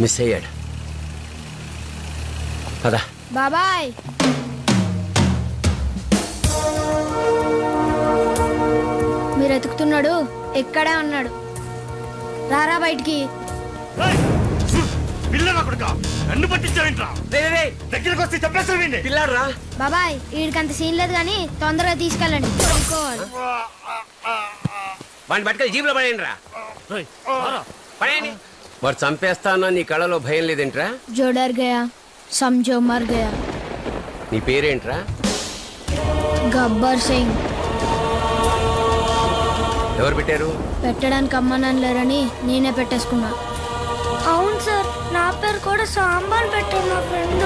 Miss అయ్యాడు. పదా బాబాయ్. మీరు ఎతుకుతున్నాడు, ఎక్కడే ఉన్నాడు. రారా బయటికి. నన్ను పట్టించావేంట్రా? దగ్గరకు వస్తే చెప్పేస్తావేంటి? పిల్లాడ్రా. బాబాయ్ వీడికి అంత సీన్ లేదు కానీ తొందరగా తీసుకెళ్ళండి. వాడిని పట్టుకెళ్ళి జీబులో పడేయండి రా. పడేయండి. వాడు చంపేస్తానో నీ కళలో భయం లేదేంట్రా? జో డర్ గయా సమझो మర్ గయా. నీ పేరేంట్రా? గబ్బర్ సింగ్. ఎవరు పెట్టారు? పెట్టడానికి అమ్మనాన్న లేరని నేనే పెట్టేసుకున్నా. అవును సార్, నా పేరు కూడా సాంబార్ పెట్టారు నా ఫ్రెండ్.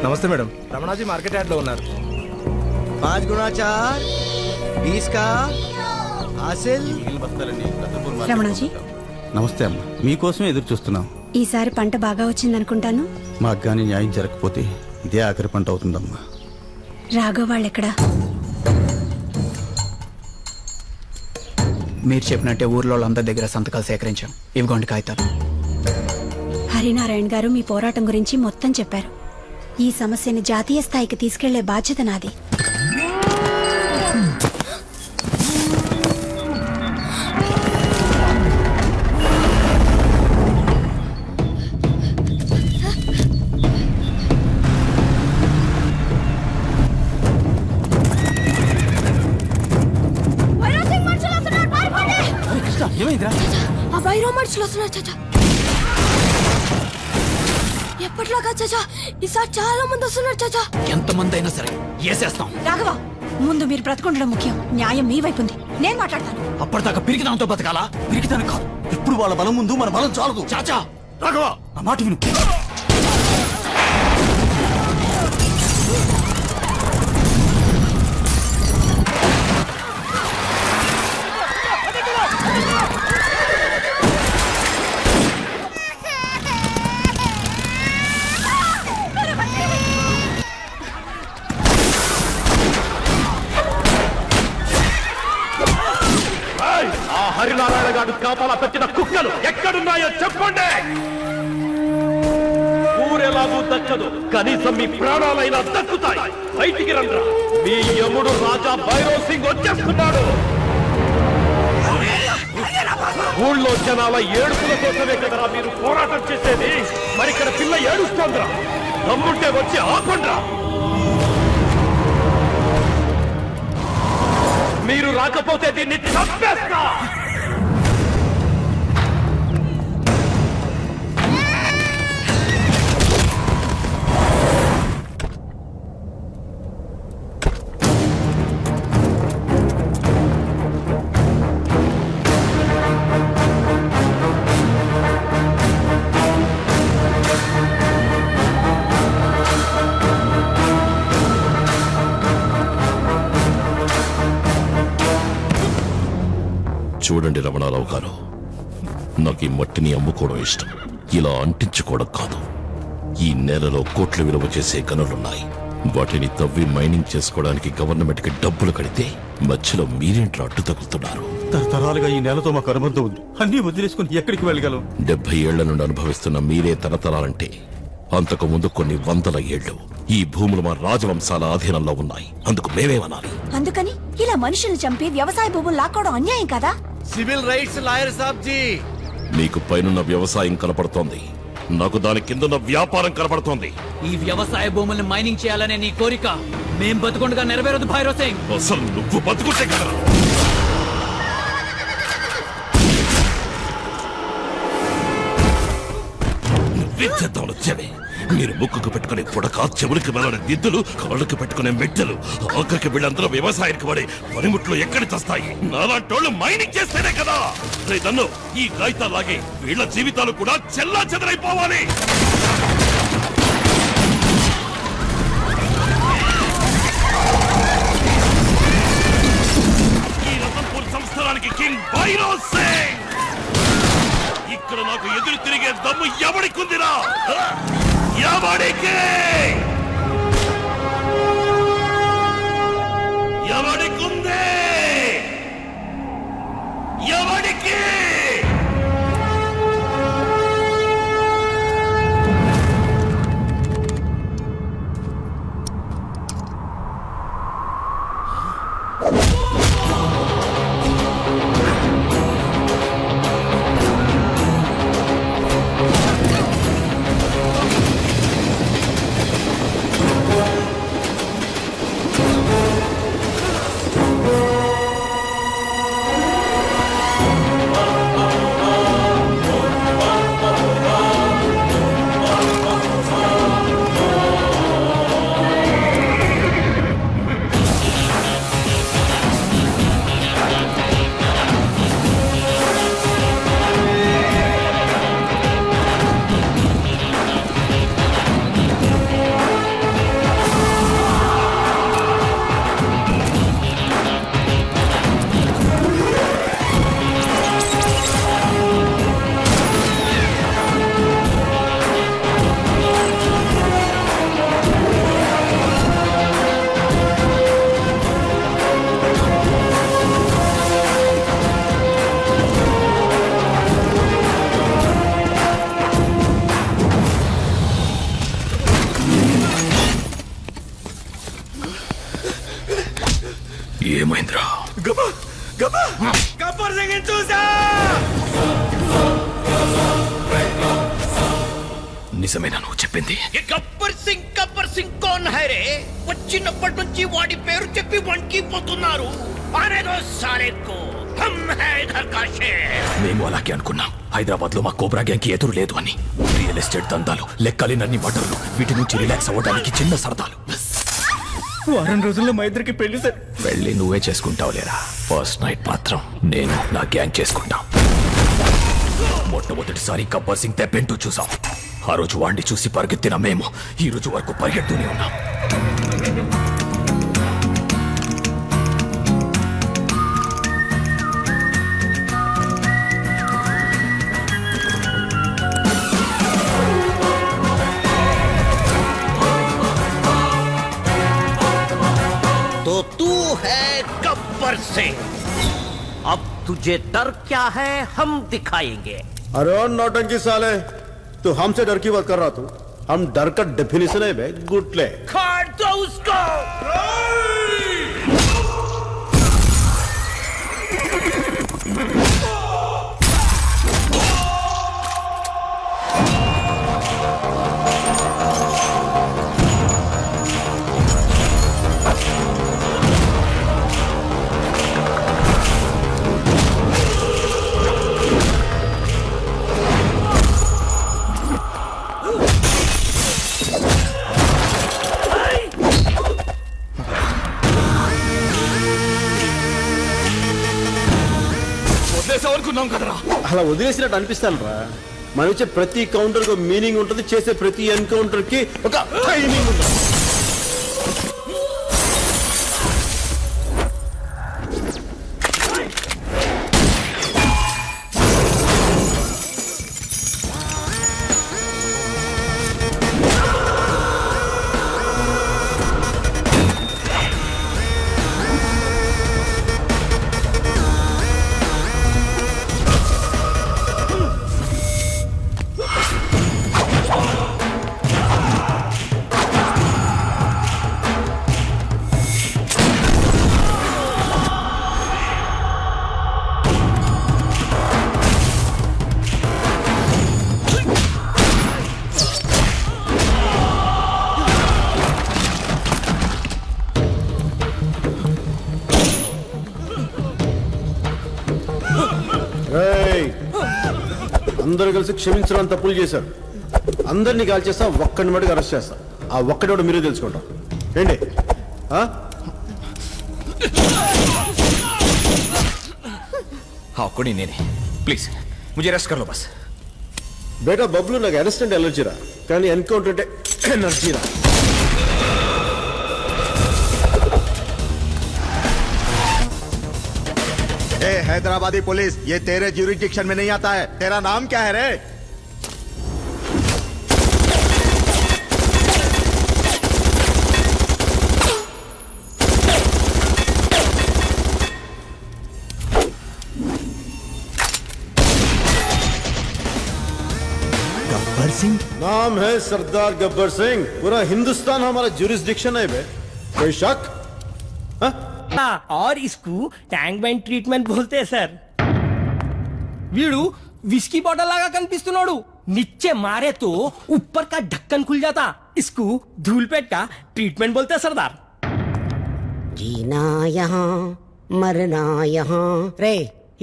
नमस्ते मैडम, रमणा जी मार्केट यार्ड लो उन्नारू. 5 गुना 4 20 का हासिल. రమణాజీ నమస్తే అమ్మ, మీకోసమే ఎదురు చూస్తున్నాం. ఈసారి పంట బాగా వచ్చిందనుకుంటాను. మాకు కానీ న్యాయం జరగకపోతే ఇదే ఆఖరి పంట అవుతుందమ్మా. రాఘవ్ వాళ్ళెక్కడా? మీరు చెప్పినట్టే ఊర్లో వాళ్ళందరి దగ్గర సంతకాలు సేకరించాం. ఇవిగోండి కాగితాలు. హరినారాయణ గారు మీ పోరాటం గురించి మొత్తం చెప్పారు. ఈ సమస్యని జాతీయ స్థాయికి తీసుకెళ్లే బాధ్యత నాది. ఏమైందిరా? ఆ భైరవ మనుషులు వస్తున్నారు చాచా. ఎప్పట్లాగా చాచా, ఈసారి చాలా మంది వస్తున్నారు చాచా. ఎంతమంది అయినా సరే ఏసేస్తాం. రాఘవ, ముందు మీరు బ్రతకుండడం ముఖ్యం. న్యాయం మీ వైపు ఉంది, నేను మాట్లాడతాను. అప్పటిదాకా పిరికిదాంతో బతకాలా? పిరికిదాని కాదు. ఇప్పుడు వాళ్ళ బలం ముందు మన బలం చాలదు. చాచా, రాఘవ, ఆ మాట విను. హరినారాయణ గారు కాపాల పెట్టిన కుక్కలు ఎక్కడున్నాయో చెప్పండి. ఊరెలాగూ దక్కదు, కనీసం మీ ప్రాణాలైనా దక్కుతాయి. బయటికి రండ్రా, మీ యముడు రాజా భైరవ్ సింగ్ వచ్చేస్తున్నాడు. ఊళ్ళో జనాల ఏడుపుల కోసమే కదరా మీరు పోరాటం చేసేది. మరి ఇక్కడ పిల్ల ఏడుస్తోందిరా. దమ్ముంటే వచ్చి ఆపండ్రా. మీరు రాకపోతే దీన్ని చంపేస్తా. చూడండి రమణారావు గారు, నాకు ఈ మట్టిని అమ్ముకోవడం ఇష్టం, ఇలా అంటించుకోవడం కాదు. ఈ నేలలో కోట్లు విలువ చేసే గనులున్నాయి. వాటిని తవ్వి మైనింగ్ చేసుకోవడానికి గవర్నమెంట్కి డబ్బులు కడితే మధ్యలో మీరేంట్రా అడ్డు తగులుతున్నారు? తరతరాలుగా ఈ నేలతో మాకు అనుబంధం ఉంది. అన్నీ వదిలేసుకుని ఎక్కడికి వెళ్ళగలం? 70 ఏళ్ల నుండి అనుభవిస్తున్న మీరే తరతరాలంటే అంతకు ముందు కొన్ని వందల ఏళ్లు ఈ భూములు మా రాజవంశాల ఆధీనంలో ఉన్నాయి. అందుకు మేమేమనాలి? అందుకని ఇలా మనుషులు చంపి వ్యవసాయ భూములు లాక్కోవడం అన్యాయం కదా? సివిల్ రైట్స్ లాయర్ సాబ్ జీ. మీకు పైనున్న వ్యవసాయం కనపడుతోంది, నాకు దాని కిందున్న వ్యాపారం కనపడుతోంది. ఈ వ్యవసాయ భూముల్ని మైనింగ్ చేయాలనే నీ కోరిక మేం బతుకుండగా నెరవేరదు భైరవ్ సింగ్. అసలు నువ్వు బతుకుంటే కదా. నువ్వేద్దాం వచ్చావే. మీరు ముక్కుకు పెట్టుకునే పుడక, చెవులకి వెళ్ళని దిద్దులు, కాళ్ళకి పెట్టుకునే మెట్టెలు, ఆఖరికి వీళ్ళందరూ వ్యవసాయానికి పడే పనిముట్లు ఎక్కడి తెస్తాయి? నాలాంటోళ్ళు మైనింగ్ చేస్తేనే కదా. రైతన్ను ఈ కాగితాలాగే వీళ్ళ జీవితాలు కూడా చెల్లా చెదరైపోవాలి. ఈ రతన్పూర్ సంస్థానానికి కింగ్ భైరవ్ సింగ్. ఇక్కడ నాకు ఎదురు తిరిగే దమ్ము ఎవడికుందిరా? ఎవడికి? ఎవడికుంది? ఎవడికి? ఏమైందిరా? గబ్బర్ సింగ్ చూసా. నిజమేనా నువ్వు చెప్పింది? గబ్బర్ సింగ్ కోన్ హై రే? వచ్చినప్పటి నుంచి వాడి పేరు చెప్పి వణికిపోతున్నారు. అనేదో సాలేకో హమ్ హై ఘర్ కా షేర్. మేము అలాగే అనుకున్నాం. హైదరాబాద్ లో మా కోబ్రా గ్యాంగ్ కి ఎదురు లేదు అని. రియల్ ఎస్టేట్ దందాలు, లెక్కలేనన్ని మటర్లు, వీటి నుంచి రిలాక్స్ అవ్వడానికి చిన్న సరదాలు. వారం రోజుల్లో మా ఇద్దరికి పెళ్లి సార్. వెళ్ళి నువ్వే చేసుకుంటావు లేరా? ఫస్ట్ నైట్ మాత్రం నేను నా గ్యాంగ్ చేసుకుంటాం. మొట్టమొదటిసారి గబ్బర్ సింగ్ తెప్పెంటూ చూసాం. ఆ రోజు వాడిని చూసి పరిగెత్తిన మేము ఈ రోజు వరకు పరిగెడుతూనే ఉన్నాం. तो तू है गब्बर सिंह. अब तुझे डर क्या है हम दिखाएंगे. अरे नौटंकी साले, तू हमसे डर की बात कर रहा तू? हम डर का डेफिनेशन है बे गुटले. काट दो उसको. అనుకున్నాం కదరా. అలా వదిలేసినట్టు అనిపిస్తాను రా. మనం ఇచ్చే ప్రతి కౌంటర్ కు మీనింగ్ ఉంటుంది, చేసే ప్రతి ఎన్కౌంటర్ కి ఒక టైమింగ్ ఉంటుంది. అందరూ కలిసి క్షమించడం తప్పులు చేశారు. అందరినీ కాల్ చేస్తా, ఒక్కడిని మటుకు అరెస్ట్ చేస్తా. ఆ ఒక్కడి కూడా మీరే తెలుసుకుంటాం ఏంటి? ఒక్కడి నేనే. ప్లీజ్ ముझे అరెస్ట్ కర్ లో బస్. బేటా బబ్లు, నాకు అరెస్ట్ అంటే ఎలర్జీరా, కానీ ఎన్కౌంటర్ అంటే ఎనర్జీరా. ए हैदराबादी पुलिस, ये तेरे ज्यूरिडिक्शन में नहीं आता है. तेरा नाम क्या है रे? गब्बर सिंह नाम है, सरदार गब्बर सिंह. पूरा हिंदुस्तान हमारा ज्यूरिडिक्शन है बे, कोई शक? और इसको टैंक बैंड ट्रीटमेंट बोलते हैं सर. వీడు విస్కీ బాటిల్ లాగా కనిపిస్తున్నాడు. नीचे मारे तो ऊपर का ढक्कन खुल जाता. इसको धूलपेट का ट्रीटमेंट बोलते हैं सरदार. जीना यहाँ మరనా యహా. రే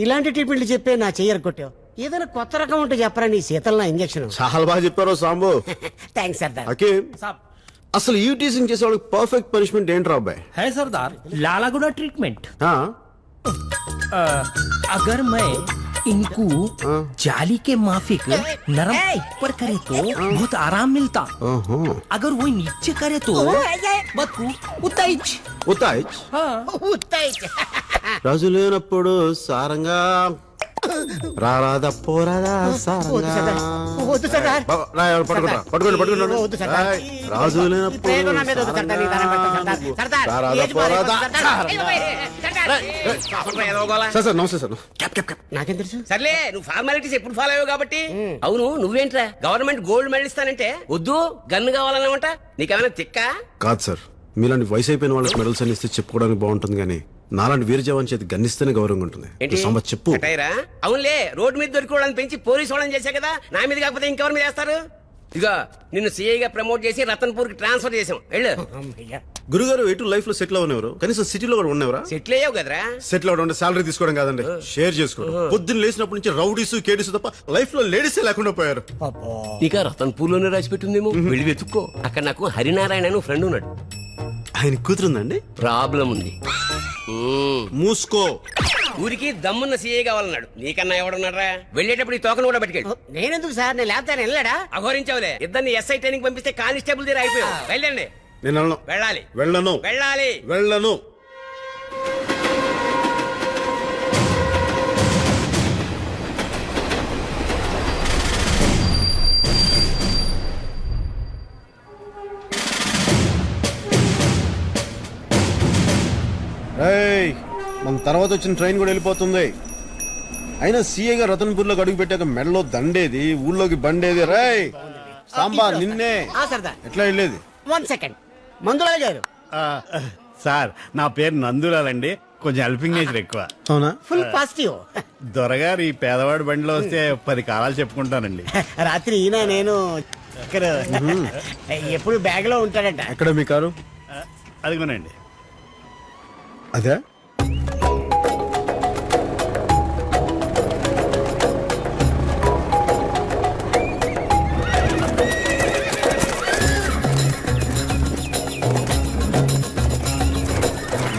ఇలాంటి ట్రీట్మెంట్లు చెప్పే నా చెయ్యరు కొట్టావు. ఏదైనా కొత్త రకం ఉంటే చెప్పరా నీ శీతల ఇంజక్షన్. చాలా బాగా చెప్పారు సాంబు. థ్యాంక్స్ సర్దార్. హకీం, అసలు ఈ టీజింగ్ చేసే వాళ్ళకి పర్ఫెక్ట్ పనిష్మెంట్ ఏంట్రా అబ్బాయి? है सरदार लालागुड़ा ट्रीटमेंट. हाँ? अगर मैं इनको जाली के माफिक नरम ऊपर करे तो बहुत आराम मिलता. अगर वो नीचे करे तो बदकू उताइच. ఉతాయిచ్ రాజు లేనప్పుడు సారంగా రారాదా పోరాదా సారంగా. పట్టుకోండి. రాజు లేనప్పుడు సార్ నమస్తే సార్. నాకేం తెలుసు. సర్లే, నువ్వు ఫార్మాలిటీస్ ఎప్పుడు ఫాలో అయ్యావు కాబట్టి. అవును, నువ్వేంట్రా గవర్నమెంట్ గోల్డ్ మెడల్ ఇస్తానంటే వద్దు, గన్ను కావాలన్నమాట. నీకేమైనా తిక్కా? కాదు సార్, మీలాంటి వయసు అయిపోయిన వాళ్ళకి మెడల్స్ అని ఇస్తే చెప్పుకోవడానికి బాగుంటుంది, కానీ నాలాంటి వీర జవాన్ చేతి గన్నిస్తేనే గౌరవంగా ఉంటుంది. చెప్పు. అవునులే, రోడ్డు మీద దొరికోవడానికి పెంచి పోలీసు వాళ్ళని చేశా కదా, నా మీద కాకపోతే ఇంకెవరి మీద చేస్తారు? ఇక నిన్ను సిఐగా ప్రమోట్ చేసి రతన్పూర్ కి ట్రాన్స్ఫర్ చేసాం. వెళ్ళు. గురుగారు ఎటు లైఫ్ లో సెటిల్ అవనివ్వరు, కనీసం సిటీలో కూడా ఉన్నవరా? సెటిల్ అయ్యావు కదరా. సెటిల్ అవడం అంటే సాలరీ తీసుకోవడం కాదండి, షేర్ చేసుకోవడం. పొద్దున్న లేచినప్పటి నుంచి రౌడీస్ కేడీస్ తప్ప లైఫ్ లో లేడీసే లేకుండా పోయారు. ఇక రతన్పూర్ లోనే రాసి పెట్టిందేమో, వెళ్ళి వెతుక్కో. అక్కడ నాకు హరినారాయణ అని ఫ్రెండ్ ఉన్నాడు. ఆయన కూతురుందండి? ప్రాబ్లం ఉంది. మూసుకో. ఊరికి దమ్మున్న సీఏ కావాలన్నాడు. నీకన్నా ఎవడున్నారా? వెళ్ళేటప్పుడు ఈ తోకను కూడా పట్టుకెళ్ళి. నేనెందుకు సార్, నేను లేకపోతే వెళ్ళాడా? అఘోరించావులే. ఇద్దరిని ఎస్ఐ ట్రైనింగ్ పంపిస్తే కానిస్టేబుల్ దగ్గర అయిపోయావు. వెళ్ళండి. నేను వెళ్ళాలి. వెళ్ళను. మన తర్వాత వచ్చిన ట్రైన్ కూడా వెళ్ళిపోతుంది. అయినా సీఏగా రతన్పూర్ లో అడుగు పెట్టాక మెడలో దండేది, ఊళ్ళోకి బండేది. రేయ్ సాంబా, నిన్నే ఎట్లా వెళ్ళేది? 1 సెకండ్. మందులాల్ గారు. సార్, నా పేరు నందులాలండి. కొంచెం హెల్పింగ్ నేచర్ ఎక్కువ. అవునా? Full positive. దొరగారు ఈ పేదవాడి బండిలో వస్తే 10 కాలాలు చెప్పుకుంటానండి. రాత్రి ఈయన నేను ఎప్పుడు బ్యాగ్ లో ఉంటాడంట. ఎక్కడ మీ కారు? అదిగోనండి. అదే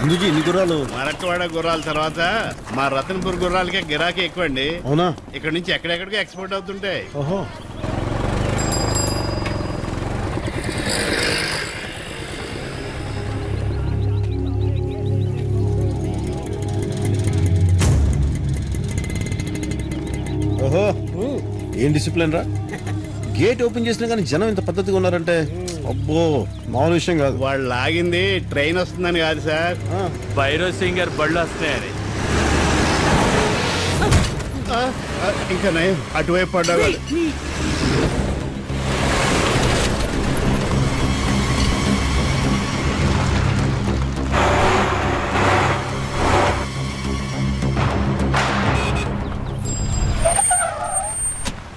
అందుజీ ఇన్ని గుర్రాలు మరట్వాడ గుర్రాల తర్వాత మా రతన్పూర్ గుర్రాలకే గిరాకీ ఎక్కువండి. అవునా? ఇక్కడ నుంచి ఎక్కడెక్కడికి ఎక్స్పోర్ట్ అవుతుంటాయి. ఓహో. ఓహో, ఏం డిసిప్లిన్ రా. గేట్ ఓపెన్ చేసినా కానీ జనం ఇంత పద్ధతిగా ఉన్నారంటే అబ్బో మామూలు విషయం కాదు. వాళ్ళు లాగింది ట్రైన్ వస్తుందని కాదు సార్, భైరవ్ సింగర్ బళ్ళు వస్తున్నాయని. ఇంకా నయం అటువైపు పడ్డా.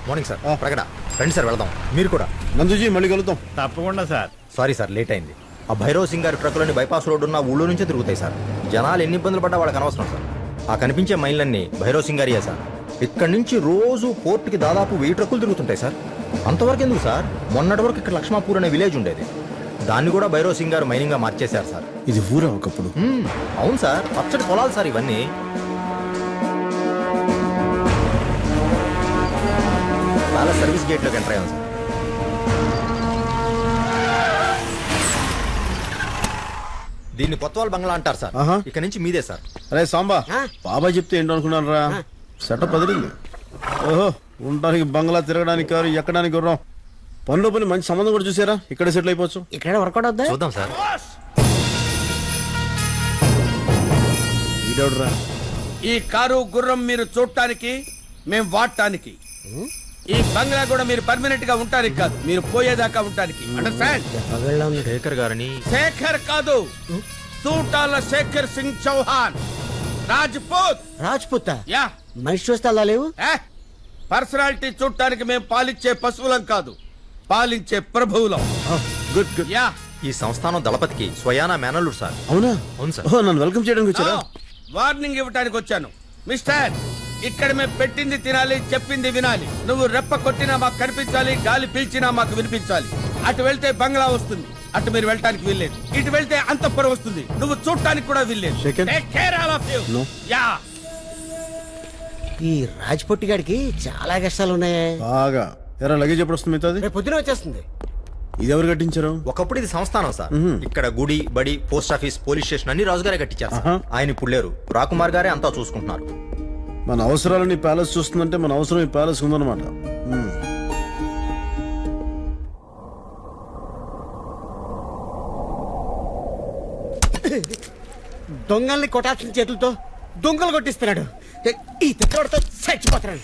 Morning sir. ప్రకట రండి సార్ వెళదాం. మీరు కూడా. నందుజీ మళ్ళీ కలుద్దాం. తప్పకుండా సార్. సారీ సార్ లేట్ అయింది. ఆ భైరవ్ సింగ్ గారి ట్రక్కులన్నీ బైపాస్ రోడ్డు ఉన్న ఊళ్ళో నుంచే తిరుగుతాయి సార్. జనాలు ఎన్ని ఇబ్బందులు పడ్డా వాళ్ళకి అనవసరం సార్. ఆ కనిపించే మైళ్ళన్నీ భైరవ్ సింగ్ గారియే సార్. ఇక్కడి నుంచి రోజు పోర్టుకి దాదాపు 1000 ట్రక్కులు తిరుగుతుంటాయి సార్. అంతవరకు ఎందుకు సార్, మొన్నటి వరకు ఇక్కడ లక్ష్మాపూర్ అనే విలేజ్ ఉండేది, దాన్ని కూడా భైరవ్ సింగ్ గారు మైనింగ్ గా మార్చేశారు సార్. ఇది ఊరా ఒకప్పుడు? అవును సార్, పచ్చడి పొలాలు సార్ ఇవన్నీ. చాలా సర్వీస్ గేట్ లోకి ఎంటర్ అయ్యాం సార్. దీన్ని కొత్తవాళ్ళ బంగ్లా అంటారు సార్. ఇక్కడ నుంచి మీదే సార్. అరే సాంబా, బాబాయ్ చెప్తే ఏంటో అనుకున్నాను రా, సెటప్ అదిరింది. ఓహో, ఉండడానికి బంగ్లా, తిరగడానికి కారు, ఎక్కడానికి గుర్రం. పనిలో పని మంచి సంబంధం కూడా చూసారా, ఇక్కడే సెటిల్ అయిపోవచ్చు. ఇక్కడ వర్కౌట్ అవుద్దా చూద్దాం సార్. ఈడెవడురా? ఈ కారు గుర్రం మీరు చూడటానికి, మేము వాడటానికి. ఈ బంగ్లా కూడా మీరు పర్మనెంట్ గా ఉంటానికి కాదు, మీరు పోయేదాకా ఉంటానికి. అండర్స్టాండ్? శేఖర్ గారిని. శేఖర్ కాదు, తూటాల శేఖర్ సింగ్ చౌహాన్, రాజ్పూత్. రాజ్పూత్ యా. మనిషి చూస్తే అలా లేవు. పర్సనాలిటీ చూడటానికి మేము పాలించే పశువులం కాదు, పాలించే ప్రభువులం. Good good. యా. ఈ సంస్థానం దళపతికి స్వయానా మేనల్లుడు సార్. అవునా? అవును సార్. నన్ను వెల్కమ్ చేయడానికి వచ్చారా? వార్నింగ్ ఇవ్వడానికి వచ్చాను. మిస్టర్, ఇక్కడ మేము పెట్టింది తినాలి, చెప్పింది వినాలి. నువ్వు రెప్ప కొట్టినా మాకు కనిపించాలి, గాలి పీల్చినా మాకు వినిపించాలి. అటు వెళ్తే బంగ్లా వస్తుంది, అటు మీరు వెళ్ళటానికి వీల్లేదు. ఇటు వెళ్తే అంతఃపురం వస్తుంది, నువ్వు చూడటానికి కూడా వీల్లేదు. Take care all of you. Yeah. ఈ రాజ్పొట్టి గారికి చాలా కష్టాలు ఉన్నాయే. బాగా. ఎరా లగేజ్ ఎప్పుడు వస్తుంది? మిగతాది రేపు పొద్దున వచ్చేస్తుంది. ఇది ఎవరు కట్టించారు? ఒకప్పుడు ఇది సంస్థానం సార్. ఇక్కడ గుడి, బడి, పోస్ట్ ఆఫీస్, పోలీస్ స్టేషన్ అన్ని రాజుగారే కట్టించారు సార్. ఆయన ఇప్పుడు లేరు, రాకుమార్ గారే అంతా చూసుకుంటున్నారు. మన అవసరాలని ప్యాలెస్ చూస్తుందంటే మన అవసరం ఈ ప్యాలెస్ ఉందన్నమాట. దొంగల్ని కొట్టాల్సిన చేతులతో దొంగలు కొట్టిస్తున్నాడు. ఈ తెచ్చోడితో చచ్చిపోతున్నాడు.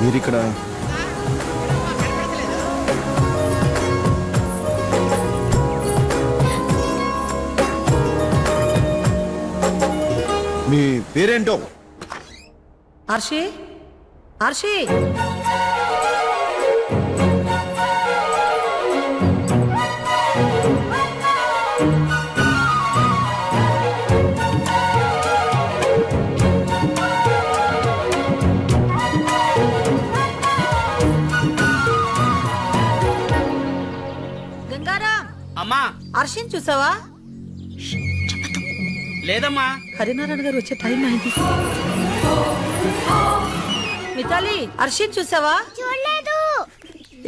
మీరిక్కడ మీ పేరేంటో? ఆర్షి ఆర్షి గంగారాం అమ్మా ఆర్షిని చూసావా? లేదమ్మా. హరినారాయణ గారు వచ్చే టైం అయింది. మితాలి అర్షిని చూసావా? చూడలేదు.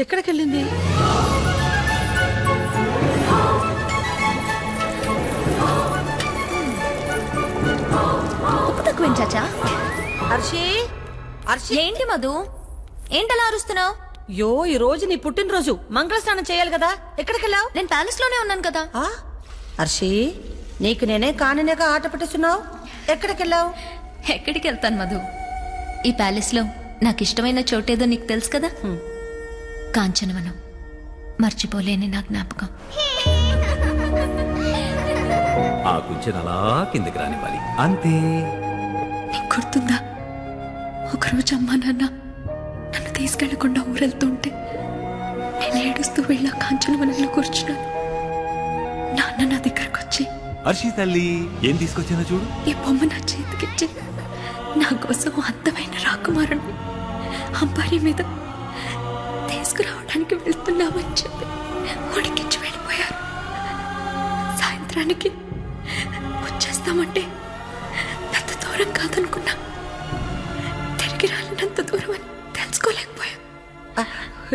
ఎక్కడికి వెళ్ళింది? ఉప్పు తక్కువ చాచా. అర్షి అర్షి ఏంటి మధు, ఏంటలా అరుస్తున్నావు? యో ఈ రోజు నీ పుట్టినరోజు, మంగళ స్నానం చేయాలి కదా. ఎక్కడికి వెళ్ళావు? నేను ప్యాలెస్ లోనే ఉన్నాను కదా. అర్షి నీకు నేనే కాననేగా ఆట పట్టిస్తున్నావు. ఎక్కడికి వెళ్ళావు? ఎక్కడికి వెళ్తాను మధు, ఈ ప్యాలెస్ లో నాకు ఇష్టమైన చోటేదో నీకు తెలుసు కదా, కాంచనవనం. మర్చిపోలేని నా జ్ఞాపకం. ఆ కుంచెను అలా కిందకి రానివ్వాలి, అంతే. నీకు గుర్తుందా, ఒకరోజు అమ్మా నాన్న నన్ను తీసుకెళ్లకుండా ఊరెళ్తుంటే నేను ఏడుస్తూ వెళ్ళా కాంచనవనంలో కూర్చున్నాను. నాన్న నా దగ్గరకు వచ్చి, హర్షి తల్లి ఏం తీసుకొచ్చానో చూడు. ఈ బొమ్మ నా చేతికిచ్చి నా కోసం అందమైన రాకుమారుని అంబారీ మీద తీసుకురావడానికి వెళ్తున్నామని చెప్పి ఉడికించి వెళ్ళిపోయారు. సాయంత్రానికి వచ్చేస్తామంటే అంత దూరం కాదనుకున్నా, తిరిగి రాలినంత దూరం అని తెలుసుకోలేకపోయా.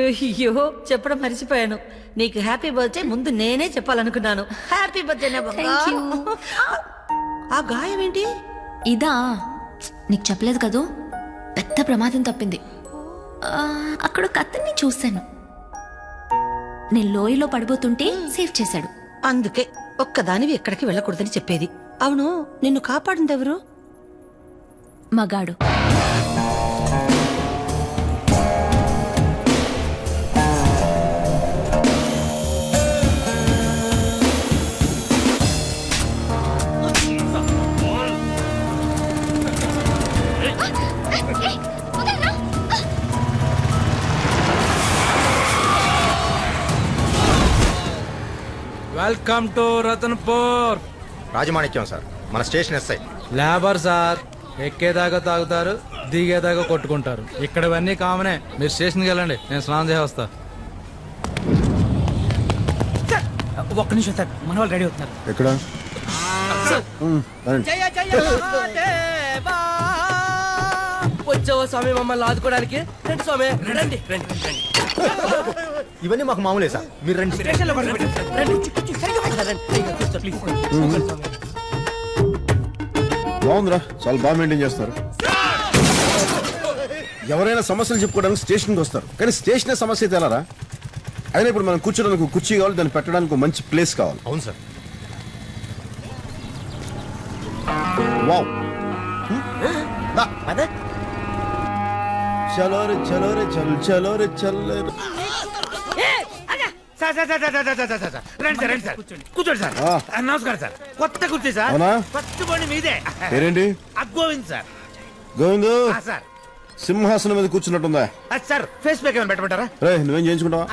అయ్యో చెప్పడం మర్చిపోయాను. నీకు హ్యాపీ బర్త్డే ముందు నేనే చెప్పాలనుకున్నాను. Happy birthday. ఆ గాయం ఏంటి? ఇదా, నీకు చెప్పలేదు కదూ, పెద్ద ప్రమాదం తప్పింది. అక్కడ ఒక అతన్ని చూశాను, నేను లోయలో పడిపోతుంటే సేవ్ చేశాడు. అందుకే ఒక్కదానివి ఎక్కడికి వెళ్ళకూడదని చెప్పేది. అవును, నిన్ను కాపాడింది ఎవరు? మగాడు. Welcome to Ratanpur. Rajamanikyam sir, మన స్టేషన్ ఎస్ఐ. లేబర్ సార్, ఎక్కేదాకా తాగుతారు, దిగేదాకా కొట్టుకుంటారు. ఇక్కడ ఇవన్నీ కామనే. మీరు స్టేషన్కి వెళ్ళండి, నేను స్నానం చేసి వస్తా. ఒక్క నిమిషం సార్, మన వాళ్ళు రెడీ అవుతున్నారు. ఎక్కడ? జయ జయ మహాదేవా. వచ్చావా స్వామి మమ్మల్ని ఆదుకోవడానికి? రండి స్వామి, రండి రండి రండి. ఇవన్నీ మాకు మామూలే సార్, మీరు రండి. స్టేషన్లో రండి. బాగుందిరా, చాలా బాగా మెయింటైన్ చేస్తారు. ఎవరైనా సమస్యలు చెప్పుకోవడానికి స్టేషన్కి వస్తారు, కానీ స్టేషనే సమస్య అయితే ఎలారా? అయినా ఇప్పుడు మనం కూర్చోడానికి కుర్చీ కావాలి, దాన్ని పెట్టడానికి మంచి ప్లేస్ కావాలి. అవును సార్. వావ్. చలో రే చలో రే చల్ చలో రే చల్. రండి సార్ కూర్చోండి సార్. నమస్కారం సార్. కొత్త కుర్చీ సార్, అవునా? ఫస్ట్ బండి మీదే. పేరేంటి? గోవింద్ సార్. గోవిందు, సార్ సింహాసనం మీద కూర్చున్నట్టుందా? సార్ ఫేస్ ప్యాక్ ఏమైనా పెట్టమంటారా? రే, నువ్వేం చేయించుకుంటావా?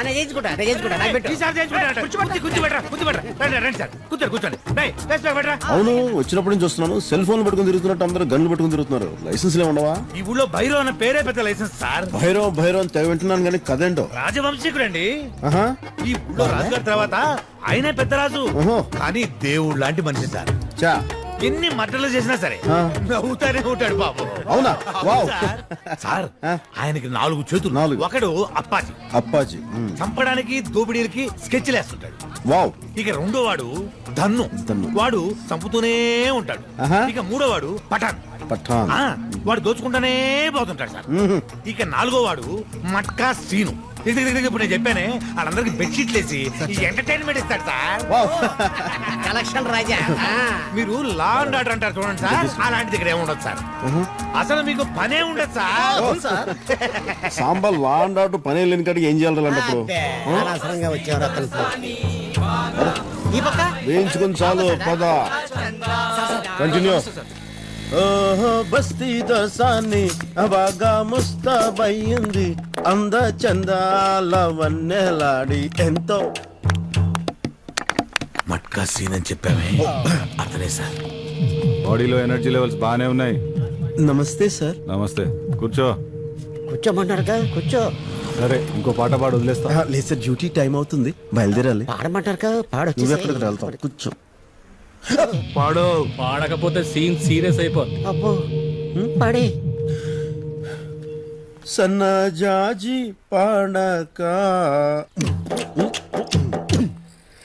అవును, వచ్చినప్పటి నుంచి వస్తున్నాను, సెల్ ఫోన్ పట్టుకుని తిరుగుతున్నట్టు అందరూ గన్లు పట్టుకుని తిరుగుతున్నారు. లైసెన్స్ ఉండవా? ఈ ఊళ్ళో భైరవ్ అన్న పేరే పెద్ద లైసెన్స్ సార్. భైరవ్ అని తెగ వింటున్నాను, కానీ కదేంటో. రాజవంశీకుడండి. ఆహా. ఈ ఊళ్ళో రాజుగారి తర్వాత ఆయనే పెద్ద రాజు, కానీ దేవుడు లాంటి మనిషి సార్. చా, ఎన్ని మట్టలు చేసినా సరే నవ్వుతానే ఉంటాడు బాబు. అవునా? వావ్. సార్ ఆయనకి 4 చేతులు. ఒకడు అప్పాజీ చంపడానికి దోపిడీలకి స్కెచ్లు వేస్తుంటాడు. వావ్. ఇక రెండో వాడు ధన్ను, వాడు చంపుతూనే ఉంటాడు. ఇక మూడో వాడు పఠాన్, వాడు దోచుకుంటానే పోతుంటాడు సార్. ఇక 4గో వాడు మట్కా సీను, ఇప్పుడు నేను చెప్పానే వాళ్ళందరికి బెడ్షీట్లు వేసి ఎంటర్టైన్మెంట్ ఇస్తాడు సార్. కలెక్షన్ రాజా. మీరు లా అండ్ ఆర్డర్ అంటారు చూడండి సార్, అలాంటి దగ్గర ఏముండదు సార్. అసలు మీకు పనే ఉండదు sir. Sambar law and order పని లేని కాడికి ఏం చేయాలంటప్పుడు అనవసరంగా వచ్చారు అతను. వేయించుకొని చాలు పద. కంటిన్యూ. ఓహో బస్తీ దోసాన్ని బాగా ముస్తాబయ్యింది, అంద చందాల వన్నెలాడి ఎంతో. మట్కా సీన్ అని చెప్పామే అతనే సార్. బాడీలో ఎనర్జీ లెవెల్స్ బాగానే ఉన్నాయి. నమస్తే సార్. నమస్తే, కూర్చో. కూర్చోమంటారుగా, కూర్చో. సరే, ఇంకో పాట పాడు వదిలేస్తా. లేదు సార్, డ్యూటీ టైం అవుతుంది, బయలుదేరాలి. పాడమంటారుగా, పాడొచ్చు. నువ్వు ఎక్కడికి వెళ్తావు? కూర్చో. పాడు. పాడకపోతే సీన్ సీరియస్ అయిపోతుంది. అబ్బో పాడే. సన్నజాజి పాడక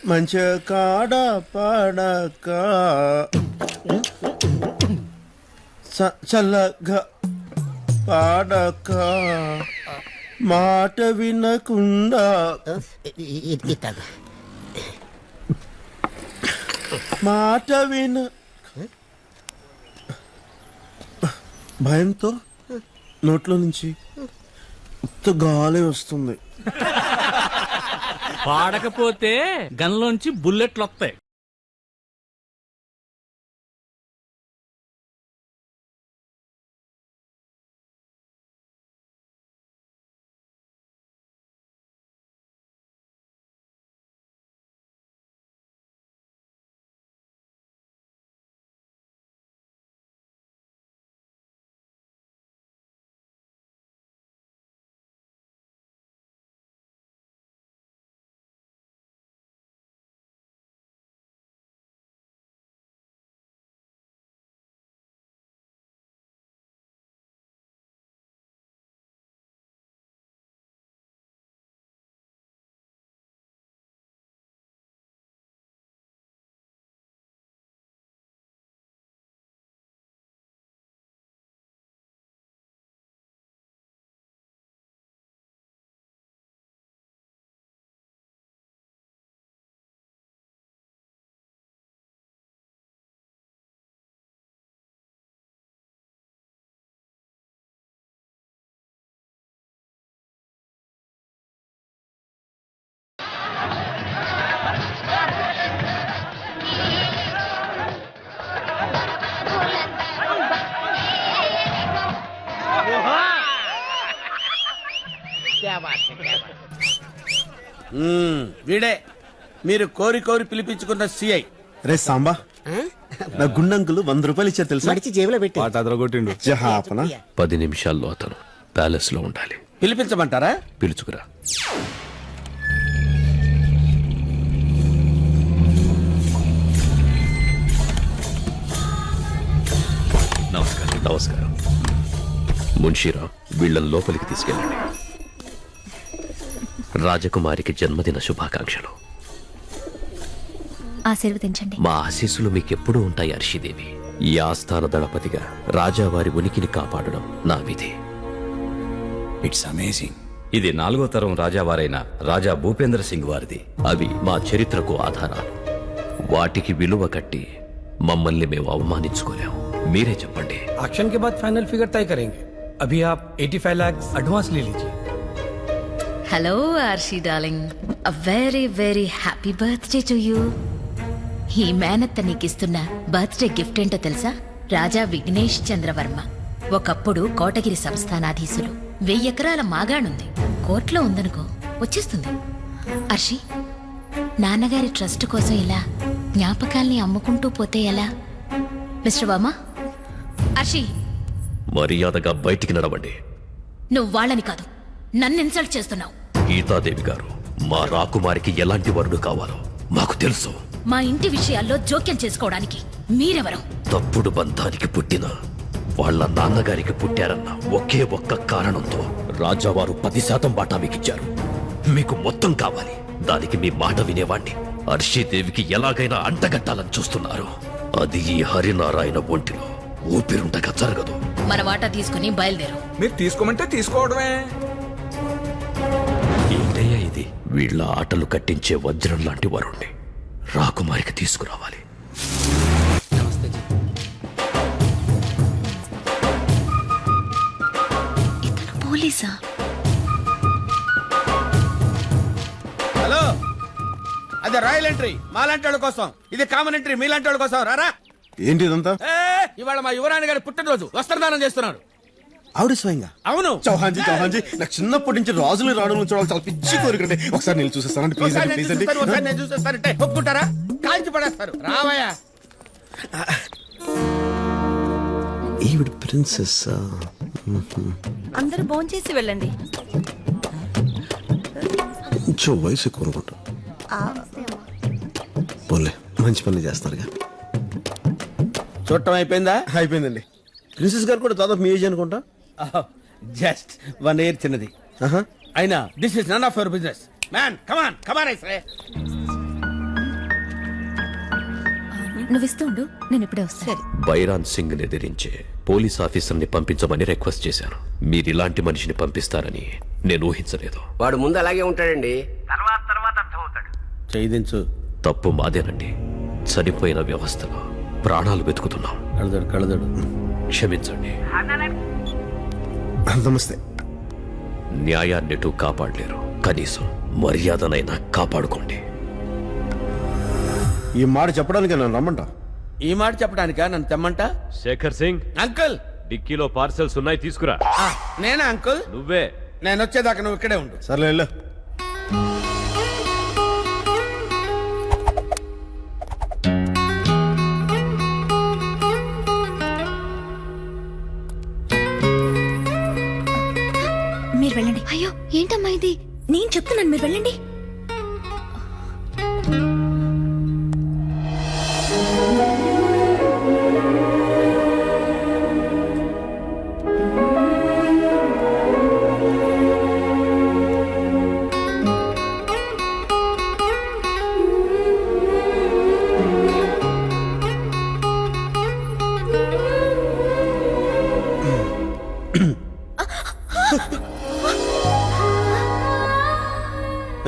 మంచి కాడ పాడక చల్లగా పాడక మాట వినకుండా మాట విన భయంతో నోట్లో నుంచి ఉత్త గాలి వస్తుంది. పాడకపోతే గన్లోంచి బుల్లెట్లు వస్తాయి. వీడే మీరు కోరి కోరి పిలిపించుకున్న సిఐ. రే సాంబా, నా గుండంకులు 100 రూపాయలు ఇచ్చారు తెలుసా? మడిచి జేబులో పెట్టి పాట అదరగొట్టిండు. 10 నిమిషాల్లో అతను ప్యాలెస్ లో ఉండాలి. పిలిపించమంటారా? పిలుచుకురా. నమస్కారం. నమస్కారం. మున్షీరావు, వీళ్ళని లోపలికి తీసుకెళ్ళండి. రాజకుమారికి జన్మదిన శుభాకాంక్షలు. ఆశీర్వదించండి. మా ఆశీస్సులు మీకెప్పుడూ ఉంటాయి అర్షిదేవి. ఈ ఆస్థాన దళపతిగా రాజావారి ఉనికిని కాపాడడం నా విధి. It's amazing. ఇది 4వ తరం రాజావారైన రాజా భూపేంద్ర సింగ్ వారిది. అవి మా చరిత్రకు ఆధారాలు. వాటికి విలువ కట్టి మమ్మల్ని మేము అవమానించుకోలేము. మీరే చెప్పండి. एक्शन के बाद फाइनल फिगर तय करेंगे. अभी आप 85 लाख एडवांस ले लीजिए. Hello Arshi darling, a very very happy birthday to you. ఈ మేనత్త నీకిస్తున్న బర్త్డే గిఫ్ట్ ఏంటో తెలుసా? రాజా విఘ్నేష్ చంద్రవర్మ. ఒకప్పుడు కోటగిరి సంస్థానాధీశులు. 1000 ఎకరాల మాగాణుంది. కోర్టులో ఉందనుకో, వచ్చేస్తుంది. అర్షి, నాన్నగారి ట్రస్ట్ కోసం ఇలా జ్ఞాపకాల్ని అమ్ముకుంటూ పోతే ఎలా? మిస్టర్ వర్మ. అర్షి, మర్యాదగా బయటికి నడవండి. నువ్వు వాళ్ళని కాదు, నన్ను ఇన్సల్ట్ చేస్తున్నావు. గీతాదేవి గారు, మా రాకుమారికి ఎలాంటి వరుడు కావాలో మాకు తెలుసు. మా ఇంటి విషయాల్లో జోక్యం చేసుకోవడానికి మీరెవరు? తప్పుడు బంధానికి పుట్టిన వాళ్ళ నాన్నగారికి పుట్టారన్న ఒకే ఒక్క కారణంతో రాజావారు 10% వాటా మీకిచ్చారు. మీకు మొత్తం కావాలి. దానికి మీ మాట వినేవాణ్ణి అర్షీదేవికి ఎలాగైనా అంటగట్టాలని చూస్తున్నారు. అది ఈ హరినారాయణ ఒంటిలో ఊపిరుండగా జరగదు. మన వాటా తీసుకుని బయలుదేరు. మీరు తీసుకోమంటే తీసుకోవడమే. వీళ్ళ ఆటలు కట్టించే వజ్రం లాంటి వరుణ్ణి రాకుమారికి తీసుకురావాలి. పోలీసా? హలో, అదే రాయల్ ఎంట్రీ మాలాంటి వాళ్ళ కోసం, ఇది కామన్ ఎంట్రీ మీలాంటి వాళ్ళ కోసం. రారా. ఏంటి ఇదంతా? ఇవాళ మా యువరాణి గారి పుట్టినరోజు, వస్త్రదానం చేస్తున్నారు. ఆవిడ స్వయంగా? అవును. చౌహాన్జీ నాకు చిన్నప్పటి నుంచి రాజులు రావడం చూడాలి చాలా పిచ్చి కోరికంటే. ఒకసారి నేను చూసేస్తానండి ప్లీజ్ అండి, ప్లీజ్ అండి. నేను చూసేస్తానంటే ఒప్పుకుంటారా? కాల్చి పడేస్తారు. రావయ్యా. ఈవిడ ప్రిన్సెస్. అందరూ భోంచేసి వెళ్ళండి. కొంచెం వయసు ఎక్కువ అనుకుంటా. పోలే, మంచి పని చేస్తారుగా. చూడటం అయిపోయిందా? అయిపోయిందండి. ప్రిన్సెస్ గారు కూడా దాదాపు మీ ఏజ్ అనుకుంటా. జస్ట్ 1 year చిన్నది. అయినా this is none of your business man. Come on come on I say. నువ్వు ఇస్తూ ఉండు, నేను ఇప్పుడే వస్తాను. బైరాన్ సింగ్ ని ఎదిరించే పోలీస్ ఆఫీసర్ని పంపించమని రిక్వెస్ట్ చేశాను. మీరు ఇలాంటి మనిషిని పంపిస్తారని నేను ఊహించలేదు. వాడు ముందు అలాగే ఉంటాడండి, తర్వాత అర్థమవుతాడు. చేయించు. తప్పు మాదేనండి. చనిపోయిన వ్యవస్థలో ప్రాణాలు వెతుకుతున్నాం. కళదడు క్షమించండి. నమస్తే. న్యాయాన్నిటూ కాపాడలేరు, కనీసం మర్యాదనైనా కాపాడుకోండి. ఈ మాట చెప్పడానికి నన్ను రమ్మంటా? ఈ మాట చెప్పడానికా నన్ను తెమ్మంట? శేఖర్ సింగ్, అంకుల్ డిక్కీలో పార్సెల్స్ ఉన్నాయి, తీసుకురా. నేనా అంకుల్? నువ్వే. నేను వచ్చేదాకా నువ్వు ఇక్కడే ఉండు. సర్లే వెళ్ళు. మీరు వెళ్ళండి. అయ్యో ఏంటమ్మా ఇది? నేను చెప్తున్నాను, మీరు వెళ్ళండి.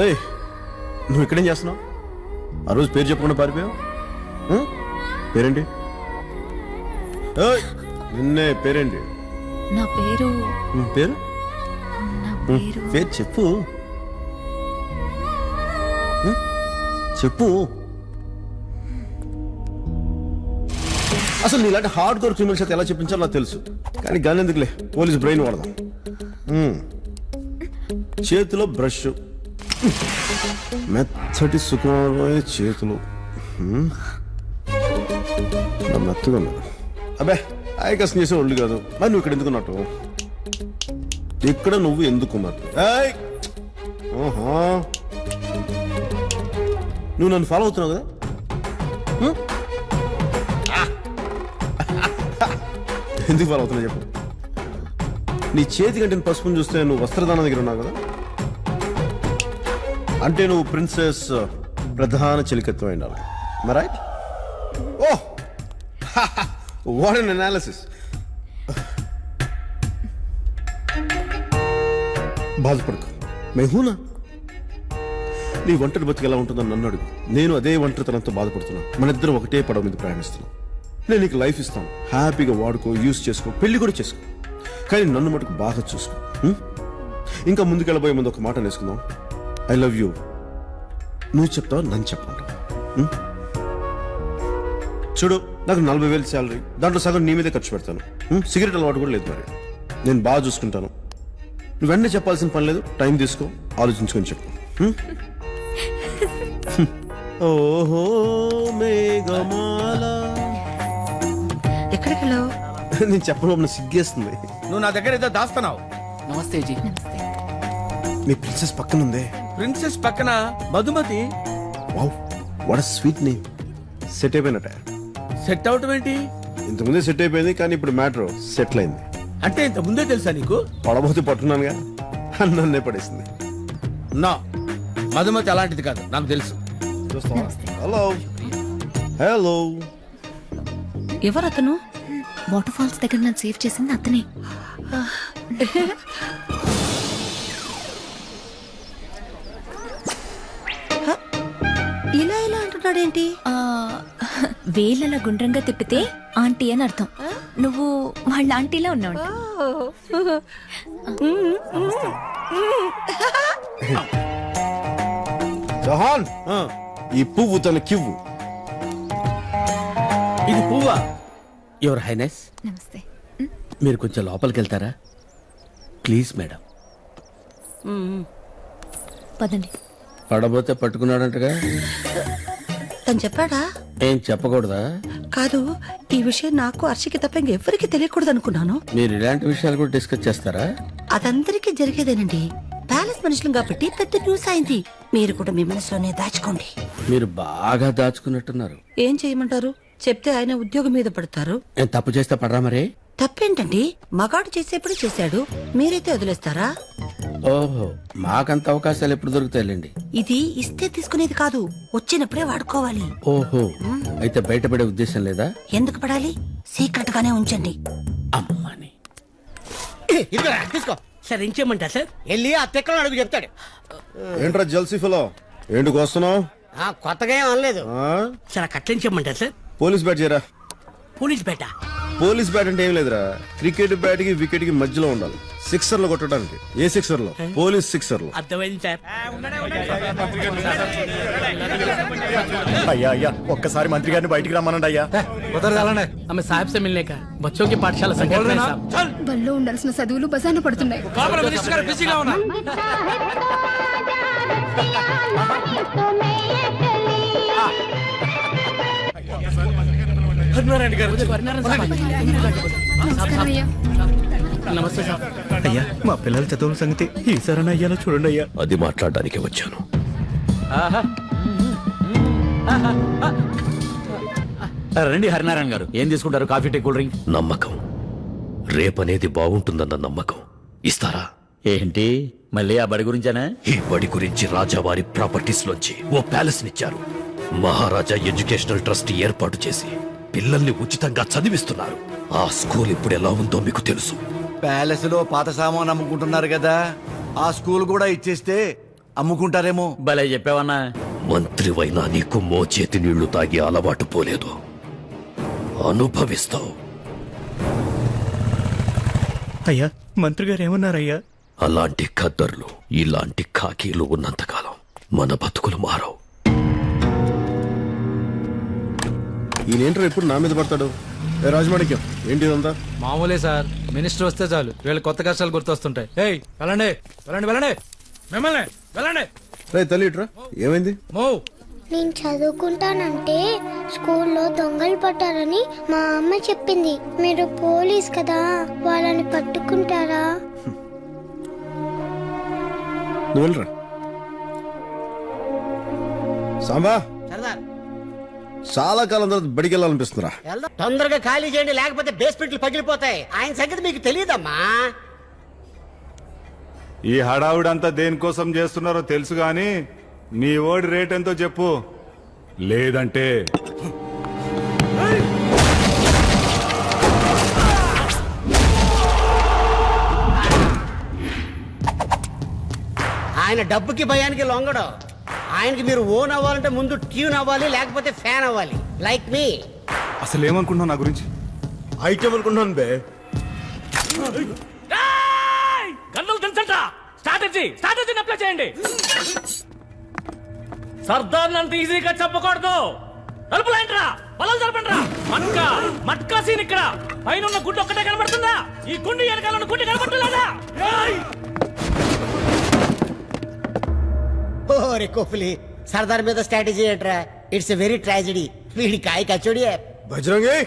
ఏయ్, నువ్వు ఇక్కడేం చేస్తున్నావు? ఆ రోజు పేరు చెప్పకుండా పారిపోయావు. పేరేంటి? నిన్నే. పేరేంటి? నా పేరు. పేరు పేరు చెప్పు. చెప్పు. అసలు నీలాంటి హార్డ్ కోర్ క్రిమినల్స్ అయితే ఎలా చెప్పించాలో నాకు తెలుసు, కానీ గాని ఎందుకులే, పోలీస్ బ్రెయిన్ వాడదాం. చేతిలో బ్రష్, మెత్తటి సుకుమారమైన చేతులు, మెత్తగా ఉన్నారు. అబ్బే ఆయకసం చేసే ఒళ్ళు కాదు. మరి నువ్వు ఇక్కడ ఎందుకున్నట్టు? ఇక్కడ నువ్వు ఎందుకున్నట్టు? నువ్వు నన్ను ఫాలో అవుతున్నావు కదా? ఎందుకు ఫాలో అవుతున్నా చెప్పు. నీ చేతి కంటే పసుపుని చూస్తే నువ్వు వస్త్రదానం దగ్గర ఉన్నావు కదా, అంటే నువ్వు ప్రిన్సెస్ ప్రధాన చిలికత్వం అయినావు. Right? Oh what an analysis. బాధపడకు, మేహూనా. నీ ఒంటరి బతికి ఎలా ఉంటుందని నన్ను అడుగు. నేను అదే ఒంటరితనంతో బాధపడుతున్నా. మన ఇద్దరం ఒకటే పడవ మీద ప్రయాణిస్తున్నాం. నేను నీకు లైఫ్ ఇస్తాను, హ్యాపీగా వాడుకో, యూజ్ చేసుకో, పెళ్లి కూడా చేసుకో, కానీ నన్ను మటుకు బాగా చూసుకో. ఇంకా ముందుకెళ్ళబోయే ముందు ఒక మాట నేర్చుకుందాం. I love you. నువ్వు చెప్తావు, నన్ను చెప్పమంటావు. చూడు, నాకు 40,000 శాలరీ, దాంట్లో సగం నీ మీదే ఖర్చు పెడతాను. సిగరెట్ అలవాటు కూడా లేదు. మరి నేను బాగా చూసుకుంటాను. నువ్వు వెంటనే చెప్పాల్సిన పని లేదు. టైం తీసుకో, ఆలోచించుకొని చెప్పు. ఓహో మేఘమాల. ఎక్కడికి వెళ్ళావు? నేను చెప్పడం సిగ్గేస్తుంది. నువ్వు నా దగ్గర ఏదో దాస్తున్నావు. నమస్తే జీ. మీ ప్రిన్సెస్ పక్కన ఉందే. ప్రిన్సెస్ పక్కన Madhumati. Wow, what a sweet name. Set అయిపోయినట్ట. సెట్ అవటం ఏంటి? ఇంతకుముందే సెట్ అయిపోయింది, కానీ ఇప్పుడు మ్యాటర్ సెటిల్ అయింది. అంటే ఇంత ముందే తెలుసా నీకు? పడబోతే పట్టున్నానుగా, నన్నే పడేసింది. నా మధుమతి అలాంటిది కాదు, నాకు తెలుసు. Hello hello. ఎవరతను? వాటర్ ఫాల్స్ దగ్గర నన్ను సేవ్ చేసింది అతనే. అంటున్నాడేంటి? వేలలా గుండ్రంగా తిప్పితే ఆంటీ అని అర్థం. నువ్వు వాళ్ళ ఆంటీలా ఉన్నావు. జహాన్ ఈ పువ్వు తనకివ్వు. ఇది పువ్వా? యువర్ హైనెస్, నమస్తే. మీరు కొంచెం లోపలికి వెళ్తారా ప్లీజ్ మేడం? పదండి. పడబోతే పట్టుకున్నాడంటగా. తను చెప్పాడా? ఏం చెప్పకూడదా? కాదు, ఈ విషయం నాకు హర్షికి తప్ప ఇంకెవ్వరికి తెలియకూడదు అనుకున్నాను. మీరు ఇలాంటి విషయాలు కూడా డిస్కస్ చేస్తారా? అదందరికీ జరిగేదేనండి. ప్యాలెస్ మనుషులు కాబట్టి పెద్ద న్యూస్ అయింది. మీరు కూడా మీ మనసులోనే దాచుకోండి. మీరు బాగా దాచుకున్నట్టున్నారు. ఏం చేయమంటారు? చెప్తే ఆయన ఉద్యోగం మీద పడతారు. నేను తప్పు చేస్తే పడరా మరి? తప్పేంటండి? మగాడు చేసేప్పుడు చేశాడు, మీరైతే వదిలేస్తారా? ఓహో, మాకంత అవకాశాలు ఎప్పుడు దొరుకుతాయిలేండి. ఇది ఇస్తే తీసుకునేది కాదు, వచ్చినప్పుడే వాడుకోవాలి. ఓహో, అయితే బయటపడే ఉద్దేశం లేదా? ఎందుకు పడాలి? సీక్రెట్ గానే ఉంచండి. అమ్మని తీసుకో సార్. ఏం చేయమంటారు సార్? వెళ్ళి ఆ తెక్కలో అడుగు చెప్తాడు. ఏంట్రా జల్సీ ఫలో, ఏంటికి వస్తున్నావు? కొత్తగా ఏం అనలేదు సార్. కట్లని చెప్పమంటారు సార్? పోలీస్ బ్యాట్ చేయరా. పోలీస్ బేట? పోలీస్ బ్యాట్ అంటే ఏం లేదురా, క్రికెట్ బ్యాట్ కి వికెట్ కి మధ్యలో ఉండాలి. సిక్సర్లు కొట్టడానికి. ఏ సిక్సర్ లో? పోలీస్ సిక్సర్ లో. అర్థమైంది సార్. అయ్యా అయ్యా, ఒక్కసారి మంత్రి గారిని బయటికి రమ్మనండి అయ్యా. ఆమె సాహెబ్ సే మిల్నే కా బచ్చోं की పాఠశాల సంఘటన సాబ్. బల్లో ఉండాల్సిన చదువులు బజాన పడుతున్నాయి. నమస్తే సార్. అయ్యా, మా పిల్లల చదువుల సంగతి ఈసారి అయ్యాలో చూడండి అయ్యా. అది మాట్లాడడానికి వచ్చాను. రండి హరినారాయణ గారు, ఏం తీసుకుంటారు? Coffee, tea, cool drink? నమ్మకం, రేపనేది బాగుంటుందన్న నమ్మకం. ఇస్తారా? ఏంటి మళ్ళీ ఆ బడి గురించేనా? ఈ బడి గురించి రాజావారి ప్రాపర్టీస్ లోంచి ఓ ప్యాలెస్ నిచ్చారు. మహారాజా ఎడ్యుకేషనల్ ట్రస్ట్ ఏర్పాటు చేసి పిల్లల్ని ఉచితంగా చదివిస్తున్నారు. ఆ స్కూల్ ఇప్పుడు ఎలా ఉందో మీకు తెలుసు. ప్యాలెస్ లో పాత సామాన్ అమ్ముకుంటున్నారు కదా, ఆ స్కూల్ కూడా ఇచ్చేస్తే అమ్ముకుంటారేమో. భలే చెప్పావన్నా. మంత్రివైనా నీకు మోచేతి నీళ్లు తాగి అలవాటు పోలేదు, అనుభవిస్తావు. అయ్యా, మంత్రి గారు ఏమన్నారయ్యా? అలాంటి ఖద్దర్లు, ఇలాంటి ఖాకీలు ఉన్నంతకాలం మన బతుకులు మారవు. ఈయనేంట్రా ఎప్పుడు నా మీద పడతాడు? ఏ రాజమాణిక్యం, ఏంటిదంతా? మామూలే సార్, మినిస్టర్ వస్తే చాలు వీళ్ళ కొత్త కష్టాలు గుర్తొస్తుంటాయి. ఏయ్ వెళ్ళండి వెళ్ళండి వెళ్ళండి, మిమ్మల్ని వెళ్ళండి. రే తల్లి ఇట్రా, ఏమైంది? నేను చదువుకుంటానంటే స్కూల్లో దొంగలు పట్టారని మా అమ్మ చెప్పింది. మీరు పోలీస్ కదా, వాళ్ళని పట్టుకుంటారా? నువ్వు వెళ్ళరా. సాంబా, సరదార్ చాలా కాలం తర్వాత బడికి వెళ్ళాలనిపిస్తుందిరా. తొందరగా ఖాళీ చేయండి, లేకపోతే బేస్మెంట్లు పగిలిపోతాయి. ఆయన సంగతి మీకు తెలియదమ్మా. ఈ హడావుడంతా దేనికోసం చేస్తున్నారో తెలుసు గాని మీ ఓడి రేట్ ఎంతో చెప్పు, లేదంటే ఆయన డబ్బుకి భయానికి లొంగడం. ఆయనకి మీరు ఓన్ అవ్వాలంటే ముందు ట్యూన్ అవ్వాలి, లేకపోతే ఫ్యాన్ అవ్వాలి. లైక్ మీ. అసలు ఏమనుకుంటున్నావు నా గురించి? ఐటమ్ అనుకుంటున్నాను బే. గన్నులు దించంట. స్ట్రాటజీని అప్లై చేయండి. సర్దార్ అంత ఈజీగా చెప్పకూడదు. తలుపులేంట్రా, బలం జరపండిరా. మట్కా సీన్ ఇక్కడ. పైన ఉన్న గుడ్డు ఒక్కటే కనబడుతుందా? ఈ గుండు వెనకాల ఉన్న గుడ్డు కనబడలేదా? ఓరే కోహ్లీ, సర్దార్ మీద స్ట్రాటజీ ఏంట్రా? It's a very tragedy. వీడి కాయ కచోడి. బజరంగి,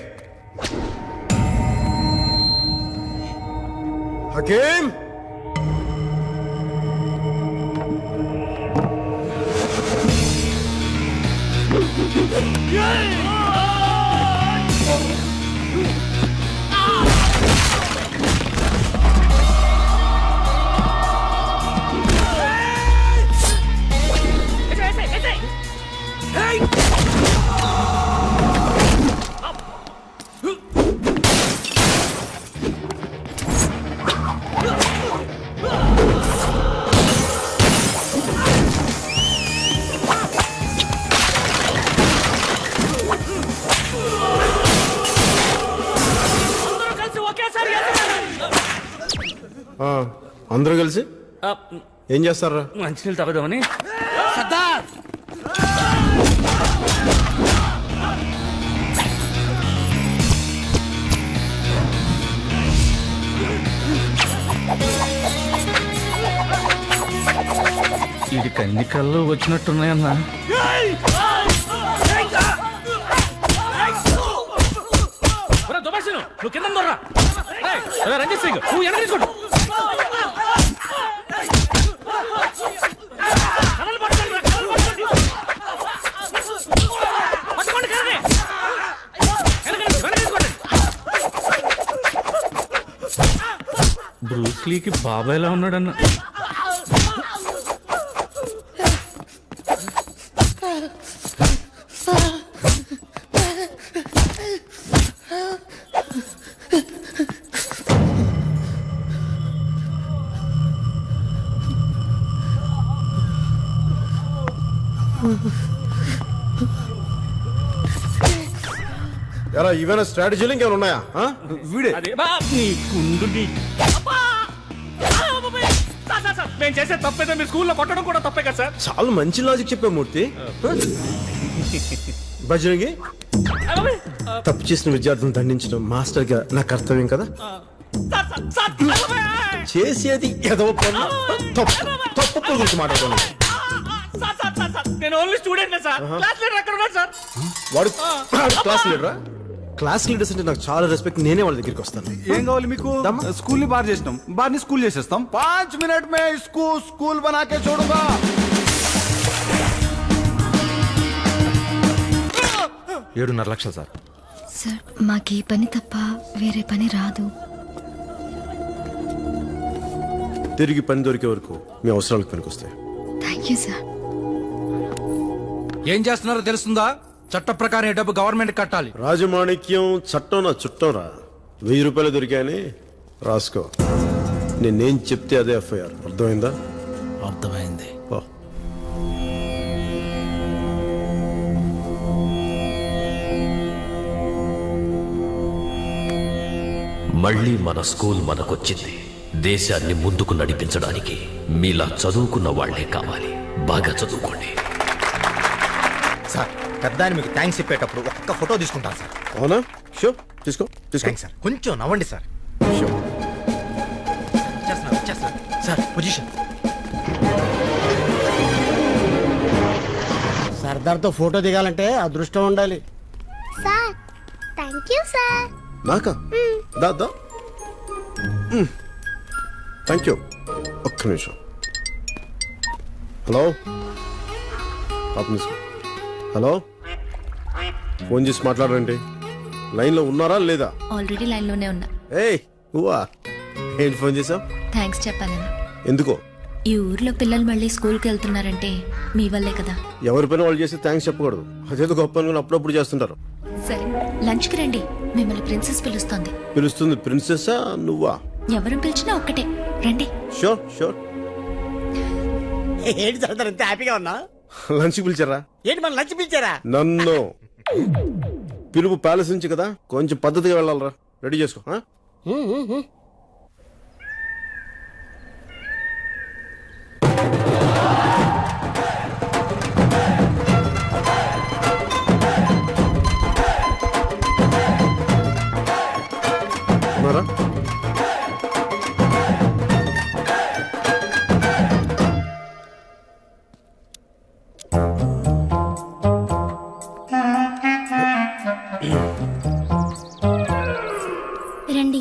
హకీం, అందరూ కలిసి ఏం చేస్తారా? మంచినీళ్ళు తాగుదామని. సర్దార్ వీడికి అన్ని కళ్ళు వచ్చినట్టున్నాయన్నా. నువ్వు కింద దొర్రా. రంజిత్ సింగ్ నువ్వు వెనక తీసుకోండి. బ్రూస్లీకి బాబాయ్లా ఉన్నాడన్న. ఎరా ఇవేనా స్ట్రాటజీలు ఇంకేమైనా ఉన్నాయా? వీడే నేను చేసే తప్పేదో మీ స్కూల్లో కొట్టడం కూడా తప్పే కదా సార్. చాలా మంచి లాజిక్ చెప్పే మూర్తి. బజరంగి, తప్పు చేసిన విద్యార్థులను దండించడం మాస్టర్ గా నా కర్తవ్యం కదా. చేసేది ఏదో పని తప్పు గురించి మాట్లాడుతున్నాను. నేను only student sir. Class leader ఎక్కడ ఉన్నాడు సార్? వాడు క్లాస్ లీడరా? క్లాస్ లీడర్స్ అంటే నాకు చాలా రెస్పెక్ట్. నేనే వాళ్ళ దగ్గరికి వస్తాను. ఏం కావాలి మీకు? స్కూల్ ని బార్ చేసినాం, బార్ ని స్కూల్ చేసేస్తాం. 5 మినిట్ మే స్కూల్ బనాకే చూడుగా. 7.5 లక్షలు సార్. సార్ మాకు ఈ పని తప్ప వేరే పని రాదు. తిరిగి పని దొరికే వరకు మీ అవసరాలకు పనికొస్తాయి. Thank you sir. ఏం చేస్తున్నారో తెలుస్తుందా? చట్ట ప్రకారం ఈ డబ్బు గవర్నమెంట్ కట్టాలి. రాజమాణిక్యం చట్టం నా చుట్టం రా. 1000 రూపాయలు దొరికాయని రాసుకో. నేనేం చెప్తే అదే ఎఫ్ఐఆర్. అర్థమైందా? అర్థమైంది. మళ్ళీ మన స్కూల్ మనకొచ్చింది. దేశాన్ని ముందుకు నడిపించడానికి మీలా చదువుకున్న వాళ్లే కావాలి. బాగా చదువుకోండి సార్. పెద్ద మీకు థ్యాంక్స్ చెప్పేటప్పుడు ఒక్క ఫోటో తీసుకుంటాను సార్. అవునా? షో తీసుకో తీసుకో సార్. కొంచెం నవ్వండి సార్. Sir position. సర్దార్తో ఫోటో దిగాలంటే అదృష్టం ఉండాలి. Sir thank you sir. నాకా? దా థ్యాంక్ యూ. ఒక్క నిమిషం. హలో హలో, ఫోన్ చేసి మాట్లాడండి. లైన్లో ఉన్నారా లేదా? ఆల్రెడీ లైన్లోనే ఉన్నా. ఏయ్ నువ్వా? ఏంటి ఫోన్ చేసావు? థ్యాంక్స్ చెప్పాలని. ఎందుకో? ఈ ఊర్లో పిల్లలు మళ్ళీ స్కూల్కి వెళ్తున్నారంటే మీ వల్లే కదా. ఎవరి పైన వాళ్ళు చేస్తే థ్యాంక్స్ చెప్పకూడదు. అదేదో గొప్ప అనుకుని అప్పుడప్పుడు చేస్తుంటారు. సరే లంచ్కి రండి, మిమ్మల్ని ప్రిన్సెస్ పిలుస్తోంది. పిలుస్తుంది ప్రిన్సెస్సా నువ్వా? ఎవరు పిలిచినా ఒక్కటే, రండి. Sure sure. ఏంటి సర్దార్ ఇంత హ్యాపీగా ఉన్నా? లంచ్ పిలిచారా? ఏంటి మన లంచ్ పిలిచారా? నన్ను పిలుపు ప్యాలెస్ నుంచి కదా, కొంచెం పద్ధతిగా వెళ్ళాలరా. రెడీ చేసుకో. ఉన్నారా? రండి.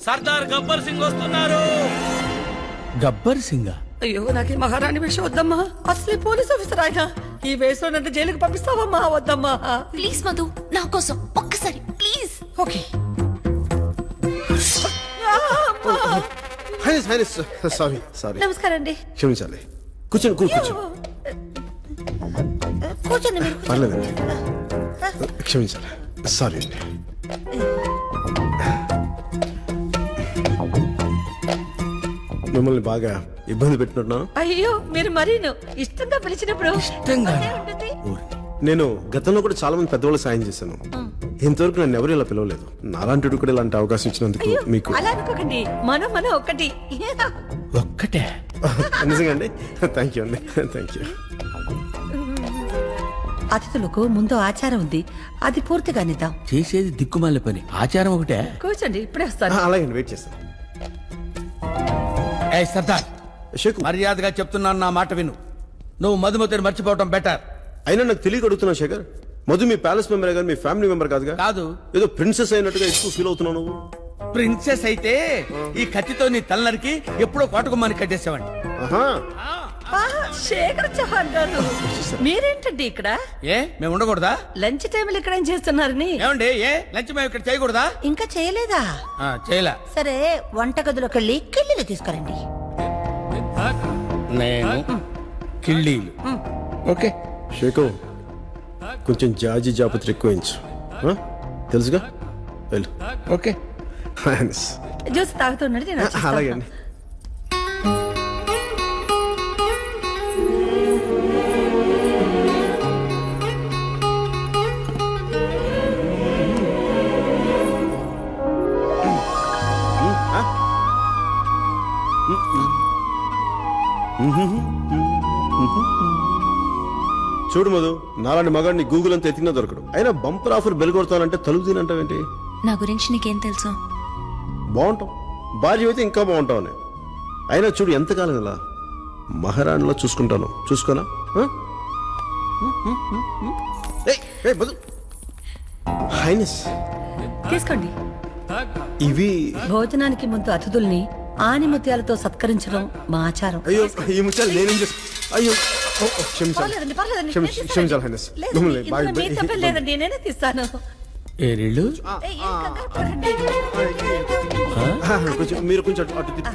సర్దార్ గబ్బర్ సింగ్ వస్తున్నారు. గబ్బర్ సింగ్? అయ్యో నాకు మహారాణి వేషం వద్దమ్మా. అసలే పోలీస్ ఆఫీసర్ ఆయన. ఈ వేషం నన్ను జైలుకి పంపిస్తావమ్మా? వద్దమ్మా ప్లీజ్ మధు, నా కోసం ఒక్కసారి ప్లీజ్. ఓకే. Sorry sorry. నమస్కారం అండి. క్షమించాలి. కూర్చోండి కూర్చోండి. కూర్చోండి మీరు. పర్లేదండి, క్షమించాలి. సారీ అండి. మిమ్మల్ని బాగా ఇబ్బంది పెట్టినట్టున్నాను. అయ్యో మీరు మరీను ఇష్టంగా పిలిచినప్పుడు నేను గతంలో కూడా చాలా మంది పెద్దవాళ్ళు సాయం చేశాను. ఇంతవరకు నన్ను ఎవరు ఇలా పిలవలేదు. నాలాంటి కూడా ఇలాంటి అవకాశం ఇచ్చినందుకు మీకు అలా అనుకోకండి, మనం ఒక్కటి. ఒక్కటే నిజంగా అండి. థ్యాంక్ యూ అండి, థ్యాంక్ యూ. అతిథులకు ముందు ఆచారం ఉంది, అది పూర్తిగా నిద్దాం. చేసేది దిక్కుమాల పని, ఆచారం ఒకటే. కూర్చోండి, ఇప్పుడే వస్తాను. అలాగే వెయిట్ చేస్తాను. ఏ సర్దార్, మర్యాదగా చెప్తున్నాను, నా మాట విను. నువ్వు మధుమతిని మర్చిపోవటం బెటర్. అయినా నాకు తెలియక అడుగుతున్నా శేఖర్, మధు మీ ప్యాలెస్ మెంబర్ కానీ మీ ఫ్యామిలీ మెంబర్ కాదుగా? కాదు. ఏదో ప్రిన్సెస్ అయినట్టుగా ఎక్కువ ఫీల్ అవుతున్నావు నువ్వు. ప్రిన్సెస్ అయితే ఈ కత్తితో నీ తలనరికి ఎప్పుడో కోటకుమ్మని కట్టేసావండి. శేఖర్ చౌహాన్ గారు, మీరేంటండి ఇక్కడ? ఏ మేము ఉండకూడదా? లంచ్ టైంలో ఇక్కడ ఏం చేస్తున్నారని? ఏమండి, ఏ లంచ్ మేము ఇక్కడ చేయకూడదా? ఇంకా చేయలేదా? చేయలే. సరే, వంటగదిలోకి వెళ్ళి కిళ్ళీలు తీసుకురండి. నేను కిళ్ళీలు. ఓకే శేఖర్, కొంచెం జాజి జాపత్రి ఎక్కువించు, తెలుసుగా. వెళ్ళు. ఓకే. జ్యూస్ తాగుతున్నాడు. అలాగే అండి. చూడు మధు, నాలాంటి మగాడిని గూగుల్ అంతా ఎత్తినా దొరకడు. అయినా బంపర్ ఆఫర్ బెల్ కొడతానంటే తలుపు తినంటావేంటి? నా గురించి నీకేం తెలుసు? బాగుంటావు, భార్య అయితే ఇంకా బాగుంటావు అని. అయినా చూడు, ఎంతకాలం ఇలా మహారాణిలో చూసుకుంటాను. చూసుకోనా? హైనెస్, తీసుకోండి. ఇవి భోజనానికి ముందు అతిథుల్ని ఆనిముత్యాలతో సత్కరించడం మా ఆచారం. అయ్యో, ఈ ముత్యాలు నేనేం చేస్తా? అయ్యో, క్షమించాలి, క్షమించాలి హైనెస్. లేదండి, నేనే తీస్తాను. ఏరిళ్ళు మీరు కొంచెం అటు తిప్పి.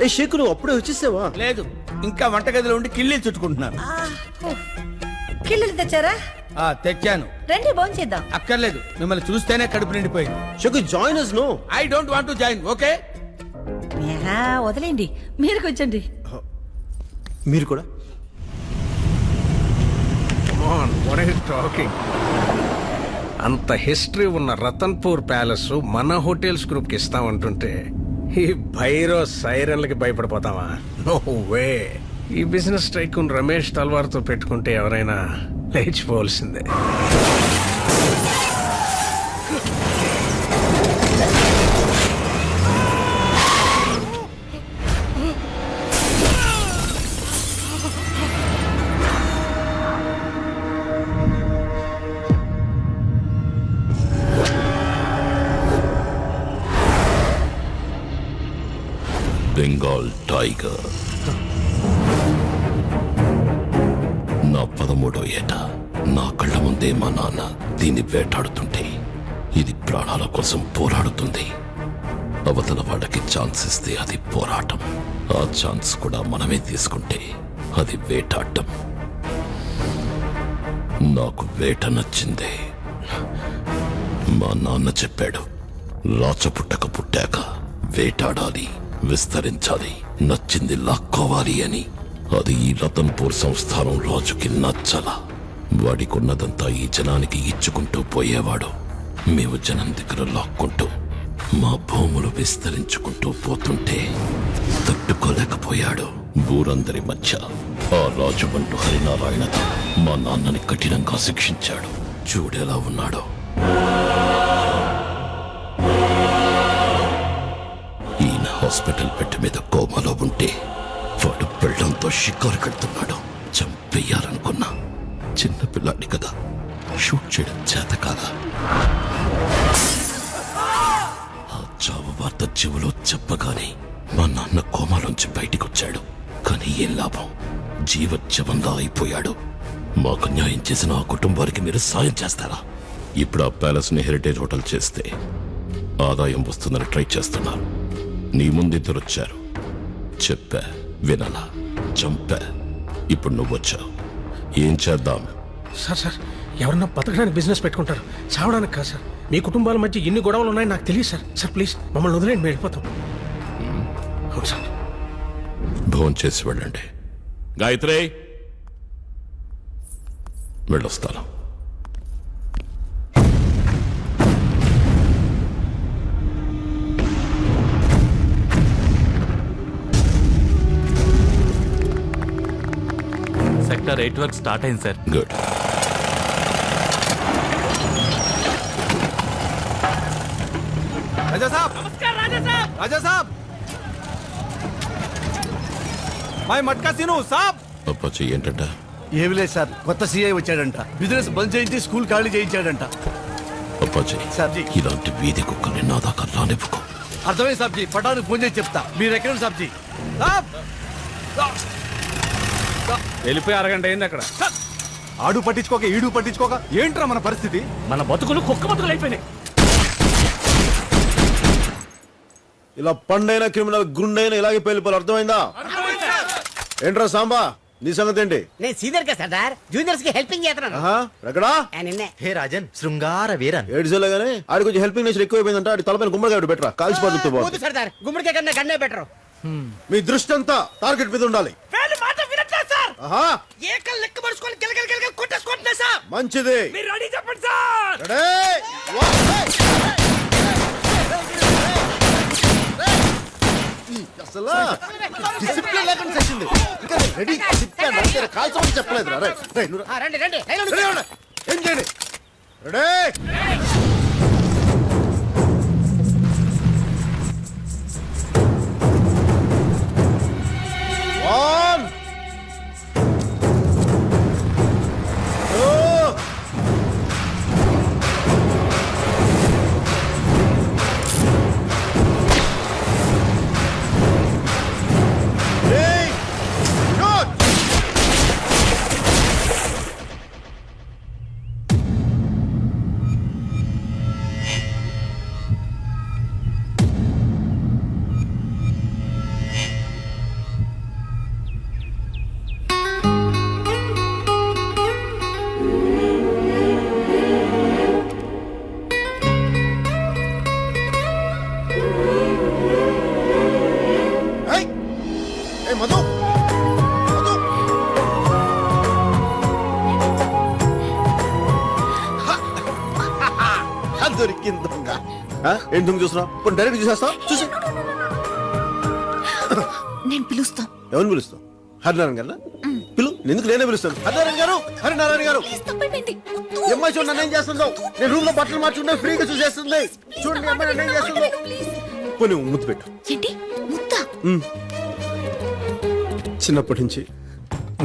ఏ శేఖరు, అప్పుడే వచ్చేసావా? లేదు, ఇంకా వంటగదిలో ఉండి కిళ్ళీలు చుట్టుకుంటున్నాను. కిళ్ళలు తెచ్చారా? తెచ్చాను. రండి, భోజనం చేద్దాం. అక్కర్లేదు, మిమ్మల్ని చూస్తేనే కడుపు నిండిపోయింది. Shekhar, join us. No, I don't want to join. Okay, వదిలేండి, మీరు కూర్చోండి. మీరు కూడా. అంత హిస్టరీ ఉన్న రతన్పూర్ ప్యాలెస్ మన హోటల్స్ గ్రూప్ కి ఇస్తామంటుంటే ఈ భైరో సైరన్లకి భయపడిపోతావా? No way. ఈ బిజినెస్ టైకూన్ రమేష్ తల్వార్తో పెట్టుకుంటే ఎవరైనా లేచిపోవలసిందే. బెంగాల్ టైగర్. నా 13వ ఏట నా కళ్ళ ముందే మా నాన్న దీన్ని వేటాడుతుంటే ఇది ప్రాణాల కోసం పోరాడుతుంది. అవతల వాళ్ళకి ఛాన్స్ ఇస్తే అది పోరాటం, ఆ ఛాన్స్ కూడా మనమే తీసుకుంటే అది వేటాడటం. నాకు వేట నచ్చిందే. మా నాన్న చెప్పాడు, రాచపుట్టక పుట్టాక వేటాడాలి, విస్తరించాలి, నచ్చింది లాక్కోవాలి అని. అది ఈ రతన్పూర్ సంస్థానం రాజుకి నచ్చలా. వాడికున్నదంతా ఈ జనానికి ఇచ్చుకుంటూ పోయేవాడు. మేము జనం దగ్గర లాక్కుంటూ మా భూములు విస్తరించుకుంటూ పోతుంటే తట్టుకోలేకపోయాడు. ఊరందరి మధ్య ఆ రాజు బంటు హరినారాయణతో మా నాన్నని కఠినంగా శిక్షించాడు. చూడేలా ఉన్నాడో. ఈయన హాస్పిటల్ బెడ్ మీద కోమాలో ఉంటే వాడు పెళ్ళంతో షికారు కడుతున్నాడు. చంపేయాలనుకున్నా, చిన్నపిల్లాడి కదా, షూట్ చేయడం చేత కాదా. ఆ చావు వార్త చెవులో చెప్పగానే మా నాన్న కోమాలోంచి బయటికొచ్చాడు. కానీ ఏం లాభం, జీవోత్సవంగా అయిపోయాడు. మాకు న్యాయం చేసిన ఆ కుటుంబానికి మీరు సాయం చేస్తారా? ఇప్పుడు ఆ ప్యాలెస్ ని హెరిటేజ్ హోటల్ చేస్తే ఆదాయం వస్తుందని ట్రై చేస్తున్నారు. నీ ముందిద్దరు వచ్చారు, చెప్పా, వినాలా, చంపా. ఇప్పుడు నువ్వు వచ్చావు, ఏం చేద్దాం? సార్, ఎవరన్నా బతకడానికి బిజినెస్ పెట్టుకుంటారు, చావడానికి కాదు సార్. మీ కుటుంబాల మధ్య ఎన్ని గొడవలు ఉన్నాయని నాకు తెలియదు సార్. సార్ ప్లీజ్ మమ్మల్ని వదిలేండి, మేము వెళ్ళిపోతాం. అవును సార్. భోజనం చేసి వెళ్ళండి. గాయత్రి, వెళ్ళొస్తాను. సెక్టార్ 8 వర్క్ స్టార్ట్ అయింది sir. Good. Raja Saab, Raja Saab, my matka తిను సాబ్. అప్పాజీ ఏంటంట? ఏమి లేదు సార్, కొత్త సీఐ వచ్చాడంట. బిజినెస్ బంద్ చేయించి స్కూల్ ఖాళీ చేయించాడంట. అప్పాజీ ఇలాంటి వీధి కుక్కల్ని నా దాకా రానివ్వకు. అర్థమైంది సాబ్జీ, పటానికి ఫోన్ చేసి చెప్తా. మీరు ఎక్కడ సాబ్జీ? వెళ్ళిపోయి అరగంట అయింది అక్కడ. ఆడు పట్టించుకోక ఈడు పట్టించుకోక ఏంట్రా మన పరిస్థితి? మన బతుకులు కుక్క బతుకులు అయిపోయినాయి. ఇలా పండైన క్రిమినల్ గుండైన ఇలాగే పేలిపోవాలి. అర్థమైందా? ఏంట్రా సాంబా, నీ సంగతి ఏంటి? నేను సీనియర్ కా సర్దార్, జూనియర్స్ కి హెల్పింగ్ చేస్తున్నాను. ఎక్కడా? నిన్నే. హే రాజన్, శృంగార వీరన్. ఏడ్చలేగానే ఆడి కొంచెం హెల్పింగ్ నేచర్ ఎక్కువైపోయిందంట. ఆడి తలపైన గుమ్మడికాయ బెటరా, కాల్చి పడుతూ వద్దు సర్దార్, గుమ్మడికాయ కన్నా గన్నే బెటర్. మీ దృష్టి అంతా టార్గెట్ మీద ఉండాలి. మంచిది. అసలు డిసిప్లిన్ లేకుండా చేసింది. ఇంకా రెడీ కాల్చమని చెప్పలేదు. ఏం చేయండి? Ready. One, two, three, shoot! దొరికింది దొంగ. ఏం దొంగ చూస్తున్నావు? డైరెక్ట్ చూసేస్తా. చూసి నేను పిలుస్తా. ఎవరిని పిలుస్తావు? హరినారాయణ గారు పిలు. ఎందుకు నేనే పిలుస్తాను. హరినారాయణ గారు, హరినారాయణ గారు. అమ్మాయి చూడండి నన్ను ఏం చేస్తుందో. నేను రూమ్ లో బట్టలు మార్చుకుంటే ఫ్రీగా చూసేస్తుంది. చూడండి అమ్మాయి నన్ను ఏం చేస్తుందో. పోనీ ముద్దు పెట్టు. చిన్నప్పటి నుంచి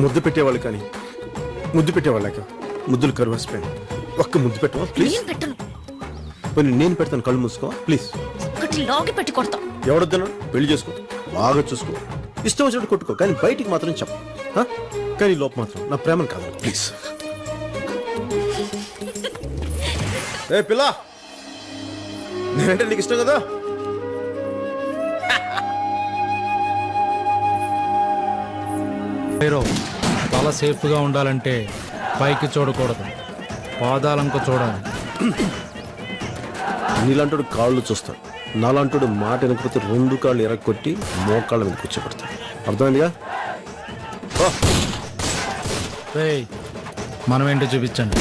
ముద్దు పెట్టేవాళ్ళు కానీ ముద్దు పెట్టేవాళ్ళక ముద్దులు కరువసిపోయాను. ఒక్క ముద్దు పెట్టవా ప్లీజ్? పోనీ నేను పెడతాను. కళ్ళు మూసుకోవా ప్లీజ్? పెట్టి కొడతా. ఎవడొద్దన్నా పెళ్లి చేసుకో, బాగా చూసుకో, ఇష్టం వచ్చినట్టు కొట్టుకో, కానీ బయటికి మాత్రం చెప్పు. కానీ లోపు మాత్రం నా ప్రేమను కాదు ప్లీజ్. ఏ పిల్ల, నేనంటే నీకు ఇష్టం కదా? చాలా సేఫ్ గా ఉండాలంటే పైకి చూడకూడదు, పాదాలంక చూడాలి. నీలాంటి కాళ్ళు చూస్తాడు, నాలాంటి మాట వెనకపోతే 2 కాళ్ళు ఎరగొట్టి మోకాళ్ళ మీద కూర్చోబెడతాడు. అర్థమైందిగా? మనం ఏంటో చూపించండి.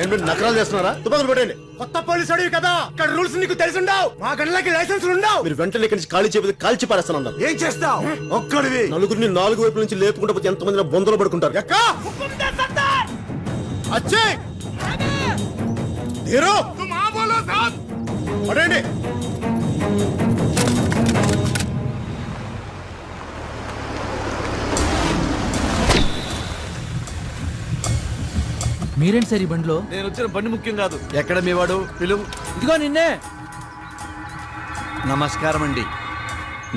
ఏంటి నకరాలు చేస్తున్నారా? తుపాకులు పెట్టండి. కొత్త పోలీసు అడివి కదా, ఇక్కడ రూల్స్ నీకు తెలిసి ఉండవు. మా గన్లకి లైసెన్స్ ఉండవు. మీరు వెంటనే ఇక్కడి నుంచి ఖాళీ చేయకపోతే కాల్చి పారేస్తాను. ఏం చేస్తావు? ఒక్కడివి నలుగురిని 4 వైపుల నుంచి లేపుకుంటూ పోతే ఎంతమంది బొందలు పడుకుంటారు. పడండి. మీరేంటి సార్ ఈ బండిలో? నేను వచ్చిన బండి ముఖ్యం కాదు. ఎక్కడ మీ వాడు? పిలువు. ఇదిగో నిన్నే. నమస్కారం అండి,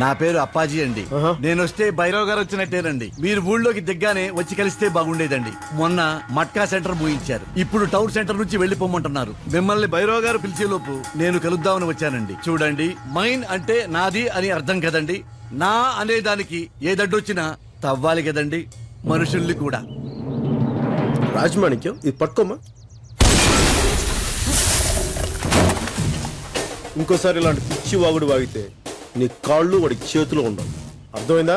నా పేరు అప్పాజీ అండి. నేను వస్తే భైరవ్ గారు వచ్చినట్టేనండి. మీరు ఊళ్ళోకి దిగ్గానే వచ్చి కలిస్తే బాగుండేదండి. మొన్న మట్కా సెంటర్ మూయించారు, ఇప్పుడు టౌన్ సెంటర్ నుంచి వెళ్లిపోమంటున్నారు. మిమ్మల్ని భైరవ్ గారు పిలిచేలోపు నేను కలుద్దామని వచ్చానండి. చూడండి, మైన్ అంటే నాది అని అర్థం కదండి. నా అనేదానికి ఏదడ్డొచ్చినా తవ్వాలి కదండి, మనుషుల్ని కూడా. రాజమాణిక్యం, ఇది పట్టుకోమా. ఇంకోసారి ఇలాంటి పిచ్చి వాగుడు వాగితే నీ కాళ్ళు వాడి చేతిలో ఉండవు. అర్థమైందా?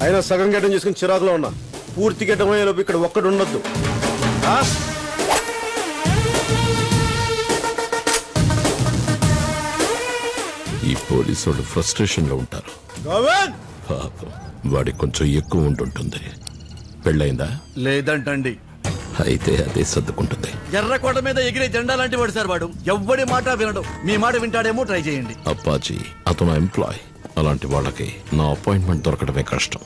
అయినా సగం గడ్డం చేసుకుని చిరాకులో ఉన్నా. పూర్తి గడ్డం అయ్యేలోపు ఇక్కడ ఒక్కడు ఉండొద్దు. ఈ పోలీసు వాళ్ళు ఫ్రస్ట్రేషన్ లో ఉంటారు. పాపం వాడికి కొంచెం ఎక్కువ ఉంటుంటుంది. పెళ్ళైందా? లేదంటండి. అయితే అదే సర్దుకుంటుంది. ఎర్రకోట మీద ఎగిరే జెండా లాంటి వాడు సార్ వాడు. ఎవ్వడి మాట వినడు. మీ మాట వింటాడేమో ట్రై చేయండి. అప్పాజీ అతను ఎంప్లాయ్. అలాంటి వాళ్ళకి నా అపాయింట్మెంట్ దొరకడమే కష్టం.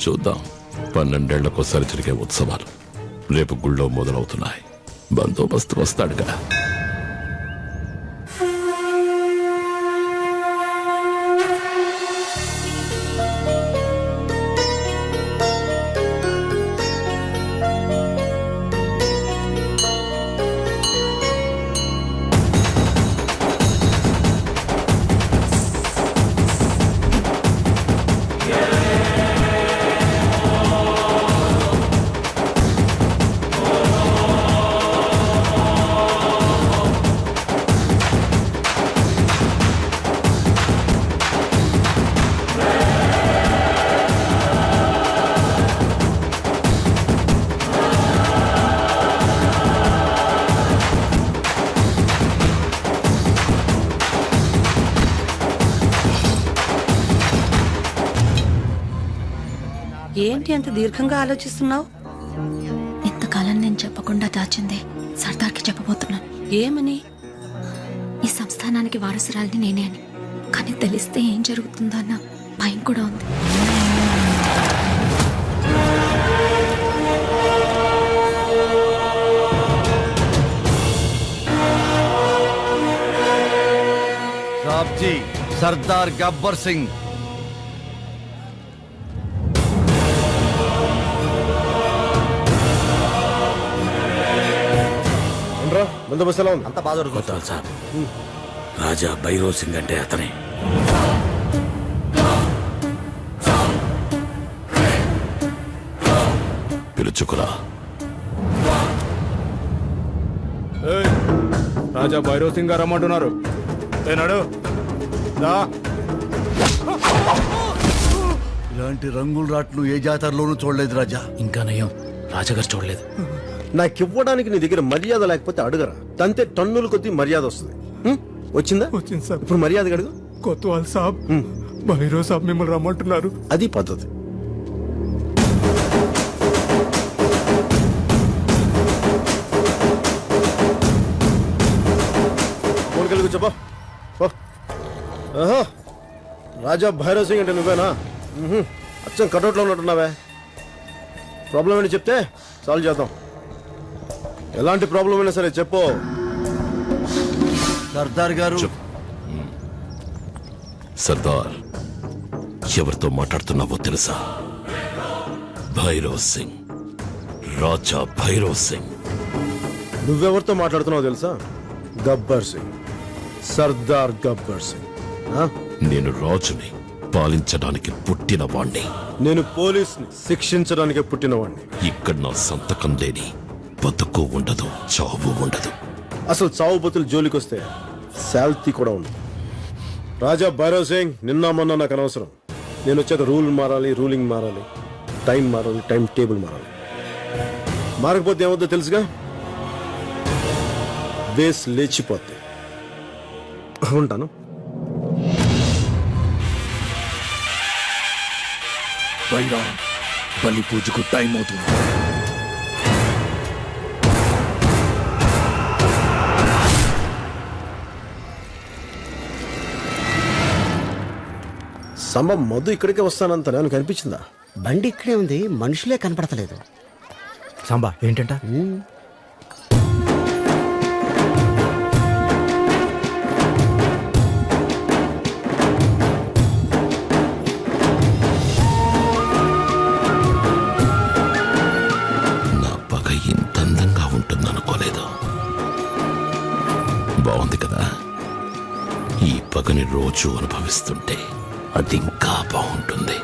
చూద్దాం. 12 ఏళ్లకోసారి జరిగే ఉత్సవాలు రేపు గుళ్ళో మొదలవుతున్నాయి. బందోబస్తు వస్తాడుగా. ఏంటి అంత దీర్ఘంగా ఆలోచిస్తున్నావు? ఇంతకాలం నేను చెప్పకుండా దాచింది సర్దార్కి చెప్పబోతున్నాను. ఏమని? ఈ సంస్థానానికి వారసురాలిని నేనే అని. కానీ తెలిస్తే ఏం జరుగుతుందో అన్న భయం కూడా ఉంది. సాబ్జీ, సర్దార్ గబ్బర్ సింగ్. బందోబస్తు ఎలా ఉంది? అంత బాధ సార్, రాజా భైరవ్ సింగ్ అంటే అతనే. పిలుచుకురా. రాజా భైరవ్ సింగ్ గారు రమ్మంటున్నారు. ఏనాడు ఇలాంటి రంగుల రాట్లు ఏ జాతరలోనూ చూడలేదు రాజా. ఇంకా నయం, రాజాగారు చూడలేదు. నాకివ్వడానికి నీ దగ్గర మర్యాద లేకపోతే అడుగరా. తంతే టన్నుల కొద్ది మర్యాద వస్తుంది. వచ్చిందా? వచ్చింది సార్. ఇప్పుడు మర్యాద అడుగు. కొత్వాల్ సాబ్, భైరవ్ సాబ్ మిమ్మల్ని రమ్మంటున్నారు. అది పద్ధతి. చెప్పా. రాజా భైరవ్ సింగ్ అంటే నువ్వేనా? అచ్చం కటౌట్లో ఉన్నట్టున్నావే. ప్రాబ్లం ఏంటి చెప్తే సాల్వ్ చేద్దాం. ఎలాంటి ప్రాబ్లం అయినా సరే చెప్పు. సర్దార్ గారు. సర్దార్, ఎవరితో మాట్లాడుతున్నావో తెలుసా? భైరవ్ సింగ్, రాజా భైరవ్ సింగ్. నువ్వెవరితో మాట్లాడుతున్నావో తెలుసా? గబ్బర్ సింగ్, సర్దార్ గబ్బర్ సింగ్. నేను రాజుని, పాలించడానికి పుట్టిన వాణ్ణి. నేను పోలీసుని, శిక్షించడానికి పుట్టిన వాణ్ణి. ఇక్కడ నా సంతకం లేని బతుకు ఉండదు, చావు ఉండదు. అసలు చావు బతులు జోలికొస్తే శాల్తీ కూడా ఉండదు. రాజా భైరవ్ సింగ్, నిన్న మొన్న నాకు అనవసరం. నేను వచ్చాక రూల్ మారాలి, రూలింగ్ మారాలి, టైం మారాలి, టైం టేబుల్ మారాలి. మారకపోతే ఏమవుతుందో తెలుసుగా? బేస్ లేచిపోతే. ఉంటాను. భైరా, బలి పూజకు టైం అవుతుంది. సంభం మధు ఇక్కడికే వస్తానంత నాకు కనిపించిందా? బండి ఇక్కడే ఉంది, మనుషులే కనపడతలేదు. సాంబా ఏంటంట? నా పగ ఇంత అందంగా ఉంటుందనుకోలేదు. బాగుంది కదా? ఈ పగని రోజు అనుభవిస్తుంటే అది ఇంకా బాగుంటుంది.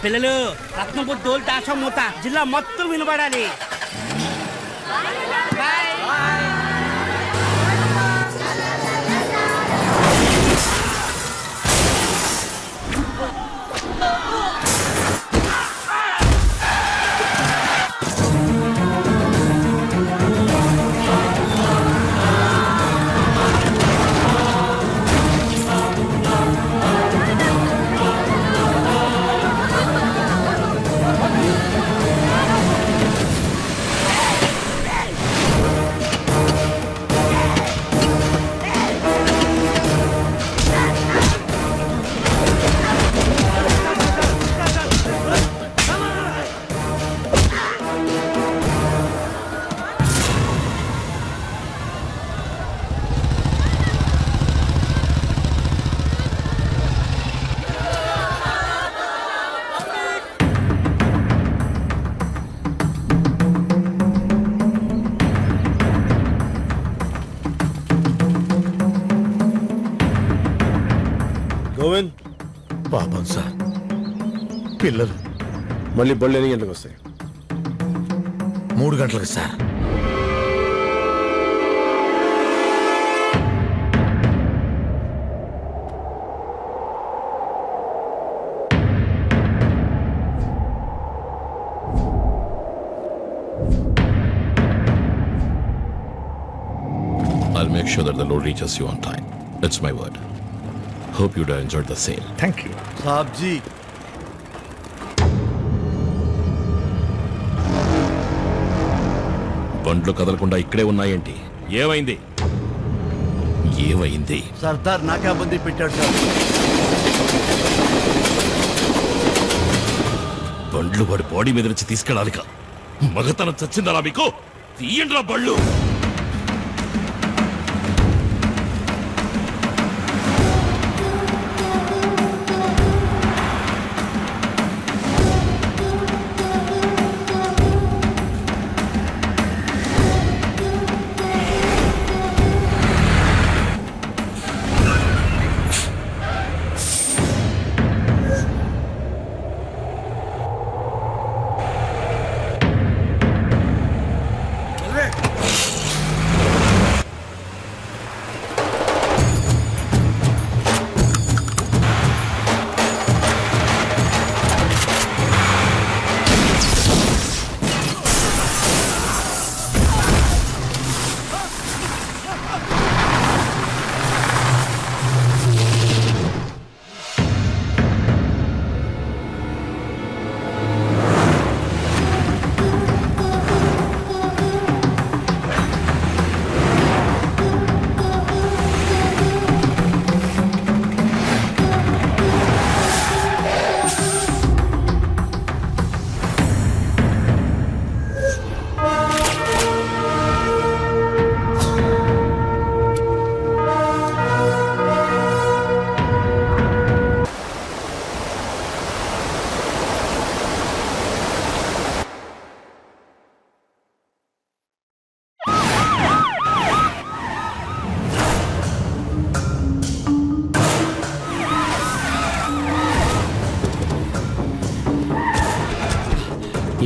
పిల్లలు రత్నపూర్ దోల్ తాషం మూత జిల్లా మొత్తం వినబడాలి. గోవింద్ పాపం సార్, పిల్లలు మళ్ళీ బళ్ళు ఎన్ని గంటలకు వస్తాయి? 3 గంటలకు sir. I'll make sure that the load reaches you on time. It's my word. Hope you'd have enjoyed the sale. Thank you. साहब जी బండ్లు కదలకుండా ఇక్కడే ఉన్నాయేంటి? ఏమైంది? ఏమైంది? సర్దార్ నాకాబందీ పెట్టాడు సార్. బండ్లు వాడి బాడీ మీద నుంచి తీసుకెళ్ళాలిక. మగతనం చచ్చిందలా మీకు? తీయండిరా బళ్ళు.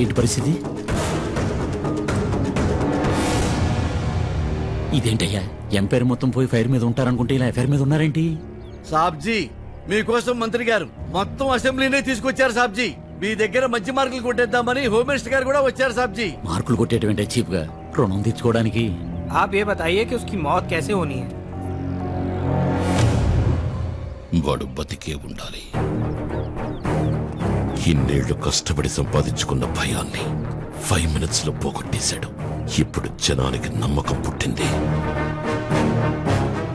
ఏంటి పరిస్థితి? ఇదేంటయ్యా, ఎంపైర్ మొత్తం పోయి ఫైర్ మీద ఉంటారనుకుంటే ఇలా ఎఫైర్ మీద ఉన్నారేంటి? సాబ్జీ మీకోసం మంత్రి గారు మొత్తం అసెంబ్లీనే తీసుకొచ్చారు సాబ్జీ. మీ దగ్గర మంచి మార్కులు కొట్టేద్దామని హోమ్ మినిస్టర్ గారు కూడా వచ్చారు సాబ్జీ. మార్కులు కొట్టేటువంటి చీప్ గా రుణం తెచ్చుకోవడానికి. आप ये बताइए कि उसकी मौत कैसे होनी है? వాడు బతికే ఉండాలి. ఇన్నేళ్లు కష్టపడి సంపాదించుకున్న భయాన్ని 5 minutes లో పోగొట్టేశాడు. ఇప్పుడు జనానికి నమ్మకం పుట్టింది.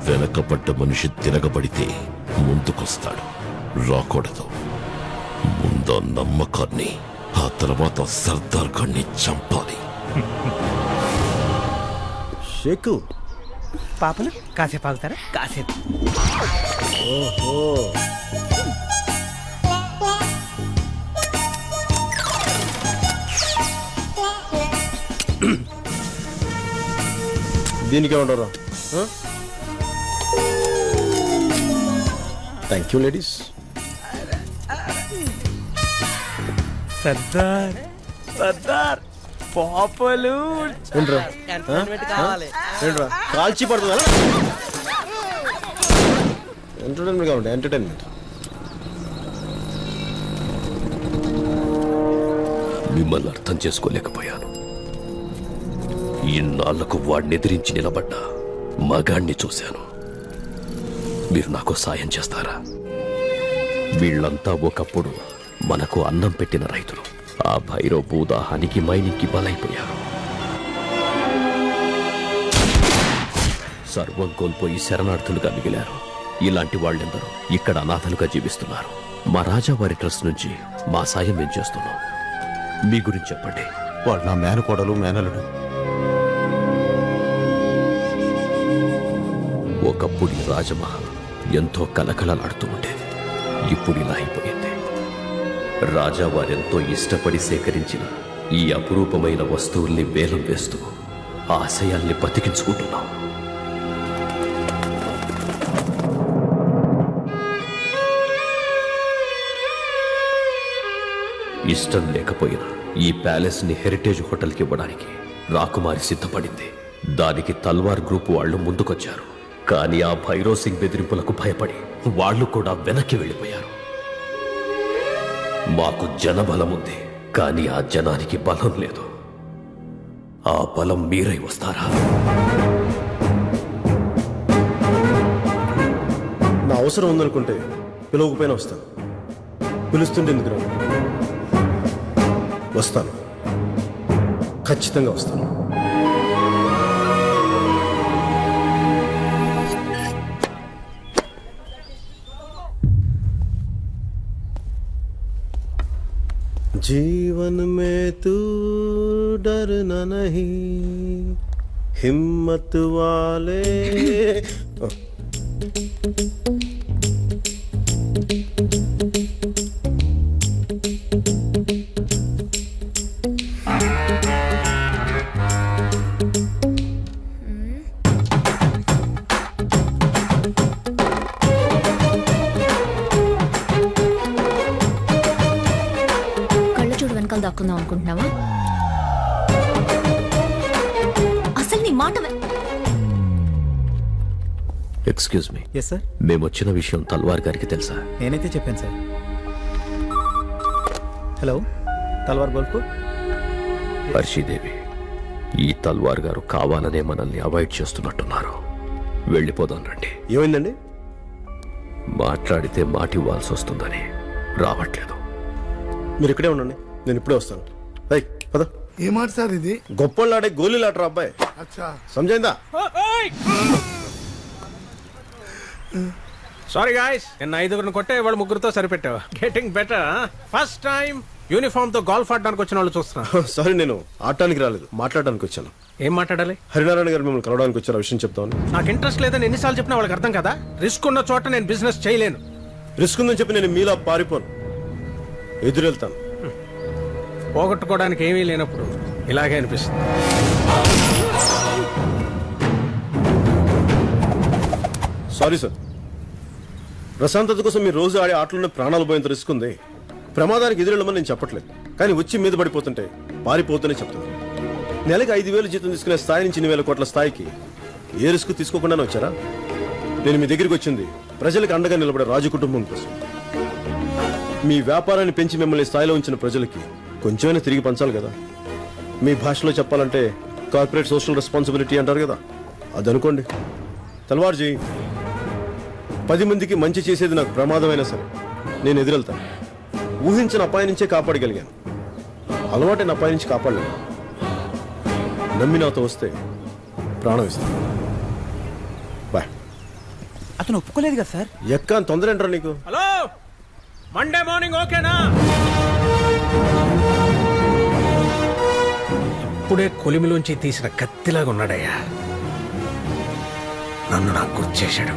వెనకబడ్డ మనిషి తిరగబడితే ముందుకొస్తాడు, రాకూడదు. ముందు నమ్మకాన్ని, ఆ తర్వాత సర్దార్ గాన్ని చంపాలి. షేకు పాపలు కాసేపు ఆగుతారా? కాసేపు. ఓహో దీనికే ఉండరా? Thank you ladies. Sardar Sardar పాపలు కాల్చి పడుతుందా? ఎంటర్టైన్మెంట్ కావాలి, ఎంటర్టైన్మెంట్. మిమ్మల్ని అర్థం చేసుకోలేకపోయాను. ఇన్నాళ్లకు వాడిని ఎదిరించి నిలబడ్డా మగాణ్ణి చూశాను. మీరు నాకు సాయం చేస్తారా? వీళ్ళంతా ఒకప్పుడు మనకు అన్నం పెట్టిన రైతులు. ఆ భైరవ్ భూదాహానికి మైనింగ్కి బలైపోయారు. సర్వం కోల్పోయి శరణార్థులుగా మిగిలారు. ఇలాంటి వాళ్ళెందరూ ఇక్కడ అనాథలుగా జీవిస్తున్నారు. మా రాజావారి ట్రస్ట్ నుంచి మా సాయం మేము చేస్తున్నాం. మీ గురించి చెప్పండి. వాడు నా మేనకోడలు, మేనలుడు. ఒకప్పుడు ఈ రాజమహల్ ఎంతో కలకలలాడుతూ ఉండేది. ఇప్పుడు ఇలా అయిపోయింది. రాజావారెంతో ఇష్టపడి సేకరించిన ఈ అపురూపమైన వస్తువుల్ని వేలం వేస్తూ ఆశయాల్ని బతికించుకుంటున్నాం. ఇష్టం లేకపోయినా ఈ ప్యాలెస్ ని హెరిటేజ్ హోటల్కి ఇవ్వడానికి రాకుమారి సిద్ధపడింది. దానికి తల్వార్ గ్రూప్ వాళ్ళు ముందుకొచ్చారు. కానీ ఆ భైరవ్ సింగ్ బెదిరింపులకు భయపడి వాళ్ళు కూడా వెనక్కి వెళ్ళిపోయారు. మాకు జనబలం ఉంది, కానీ ఆ జనానికి బలం లేదు. ఆ బలం మీరై వస్తారా? నా అవసరం ఉందనుకుంటే పిలవకపోయినా వస్తాను. పిలుస్తుంటే ఎందుకు రాను? వస్తాను, ఖచ్చితంగా వస్తాను. जीवन में तू डरना नहीं, हिम्मत वाले. దాక్కుందాం అనుకుంటున్నావా? అసలు నీ మాట. Excuse me. Yes sir. మేము వచ్చిన విషయం తల్వార్ గారికి తెలుసా? నేనైతే చెప్పాను సార్. హలో, తల్వార్ బోల్పూర్. హర్షీదేవి, ఈ తల్వార్ గారు కావాలనే మనల్ని అవాయిడ్ చేస్తున్నట్టున్నారు. వెళ్ళిపోదాం రండి. ఏమైందండి? మాట్లాడితే మాట ఇవ్వాల్సి వస్తుందని రావట్లేదు. మీరు ఇక్కడే ఉండండి, నేను ఇప్పుడే వస్తాను. పద. ఏ మాట సార్ ఇది? గొప్పలాడే గోళీలాటరా అబ్బాయి. సమజైందా? సారీ గాయ్స్, నిన్న 5 కొట్టే వాళ్ళు 3 సరిపెట్టావా? Getting better. First time uniform తో గోల్ఫ్ ఆడడానికి వచ్చిన వాళ్ళు చూస్తున్నా. సారీ, నేను ఆడటానికి రాలేదు, మాట్లాడడానికి వచ్చాను. ఏం మాట్లాడాలి? హరినారాయణ గారు మిమ్మల్ని కలవడానికి వచ్చారు, విషయం చెప్తాను. నాకు ఇంట్రెస్ట్ లేదని ఎన్నిసార్లు చెప్పినా వాళ్ళకి అర్థం కదా. రిస్క్ ఉన్న చోట నేను బిజినెస్ చేయలేను. రిస్క్ ఉందని చెప్పి నేను మీలా పారిపోను, ఎదురెళ్తాను. పోగొట్టుకోవడానికి ఏమీ లేనప్పుడు ఇలాగే అనిపిస్తుంది. సారీ సార్, ప్రశాంతత కోసం మీరు రోజు ఆడే ఆటలోనే ప్రాణాలు పోయేంత రిస్క్ ఉంది. ప్రమాదానికి ఎదురెళ్ళమని నేను చెప్పట్లేదు, కానీ వచ్చి మీద పడిపోతుంటే పారిపోతూనే చెప్తున్నాను. నెలకి 5,000 జీతం తీసుకునే స్థాయి నుంచి 2,000 కోట్ల స్థాయికి ఏ రిస్క్ తీసుకోకుండానే వచ్చారా? నేను మీ దగ్గరికి వచ్చింది ప్రజలకు అండగా నిలబడే రాజు కుటుంబం కోసం. మీ వ్యాపారాన్ని పెంచి మిమ్మల్ని స్థాయిలో ఉంచిన ప్రజలకి కొంచెమైనా తిరిగి పంచాలి కదా. మీ భాషలో చెప్పాలంటే కార్పొరేట్ సోషల్ రెస్పాన్సిబిలిటీ అంటారు కదా, అది అనుకోండి. తల్వార్జీ, 10 మందికి మంచి చేసేది నాకు ప్రమాదమైనా సరే నేను ఎదురెళ్తాను. ఊహించిన అపాయం నుంచే కాపాడగలిగాను, అలవాటైన అపాయం నుంచి కాపాడలేను. నమ్మి నాతో వస్తే ప్రాణం ఇస్తాను. బాయ్. అతను ఒప్పుకోలేదు కదా సార్? ఎక్క తొందర ఏంట్రా నీకు? హలో, మండే మార్నింగ్ ఓకేనా? ఇప్పుడే కొలిమిలోంచి తీసిన కత్తిలాగా ఉన్నాడయ్యా. నన్ను నాకు గుర్తు చేశాడు.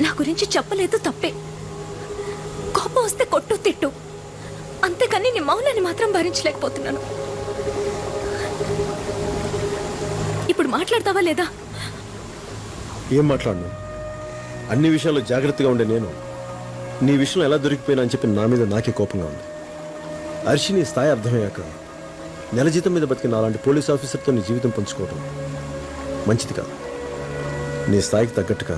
నా గురించి చెప్పలేదు, తప్పే. కోపం వస్తే కొట్టు తిట్టు, అంతేకాని నీ మౌనాన్ని మాత్రం భరించలేకపోతున్నాను. ఇప్పుడు మాట్లాడతావా లేదా? ఏం మాట్లాడను? అన్ని విషయాల్లో జాగ్రత్తగా ఉండే నేను నీ విషయంలో ఎలా దొరికిపోయినా అని చెప్పి నా మీద నాకే కోపంగా ఉంది. అర్షి నీ స్థాయి అర్థమయ్యాక నెల జీతం మీద బతికిన అలాంటి పోలీస్ ఆఫీసర్తో నీ జీవితం పంచుకోవడం మంచిది కాదు. నీ స్థాయికి తగ్గట్టుగా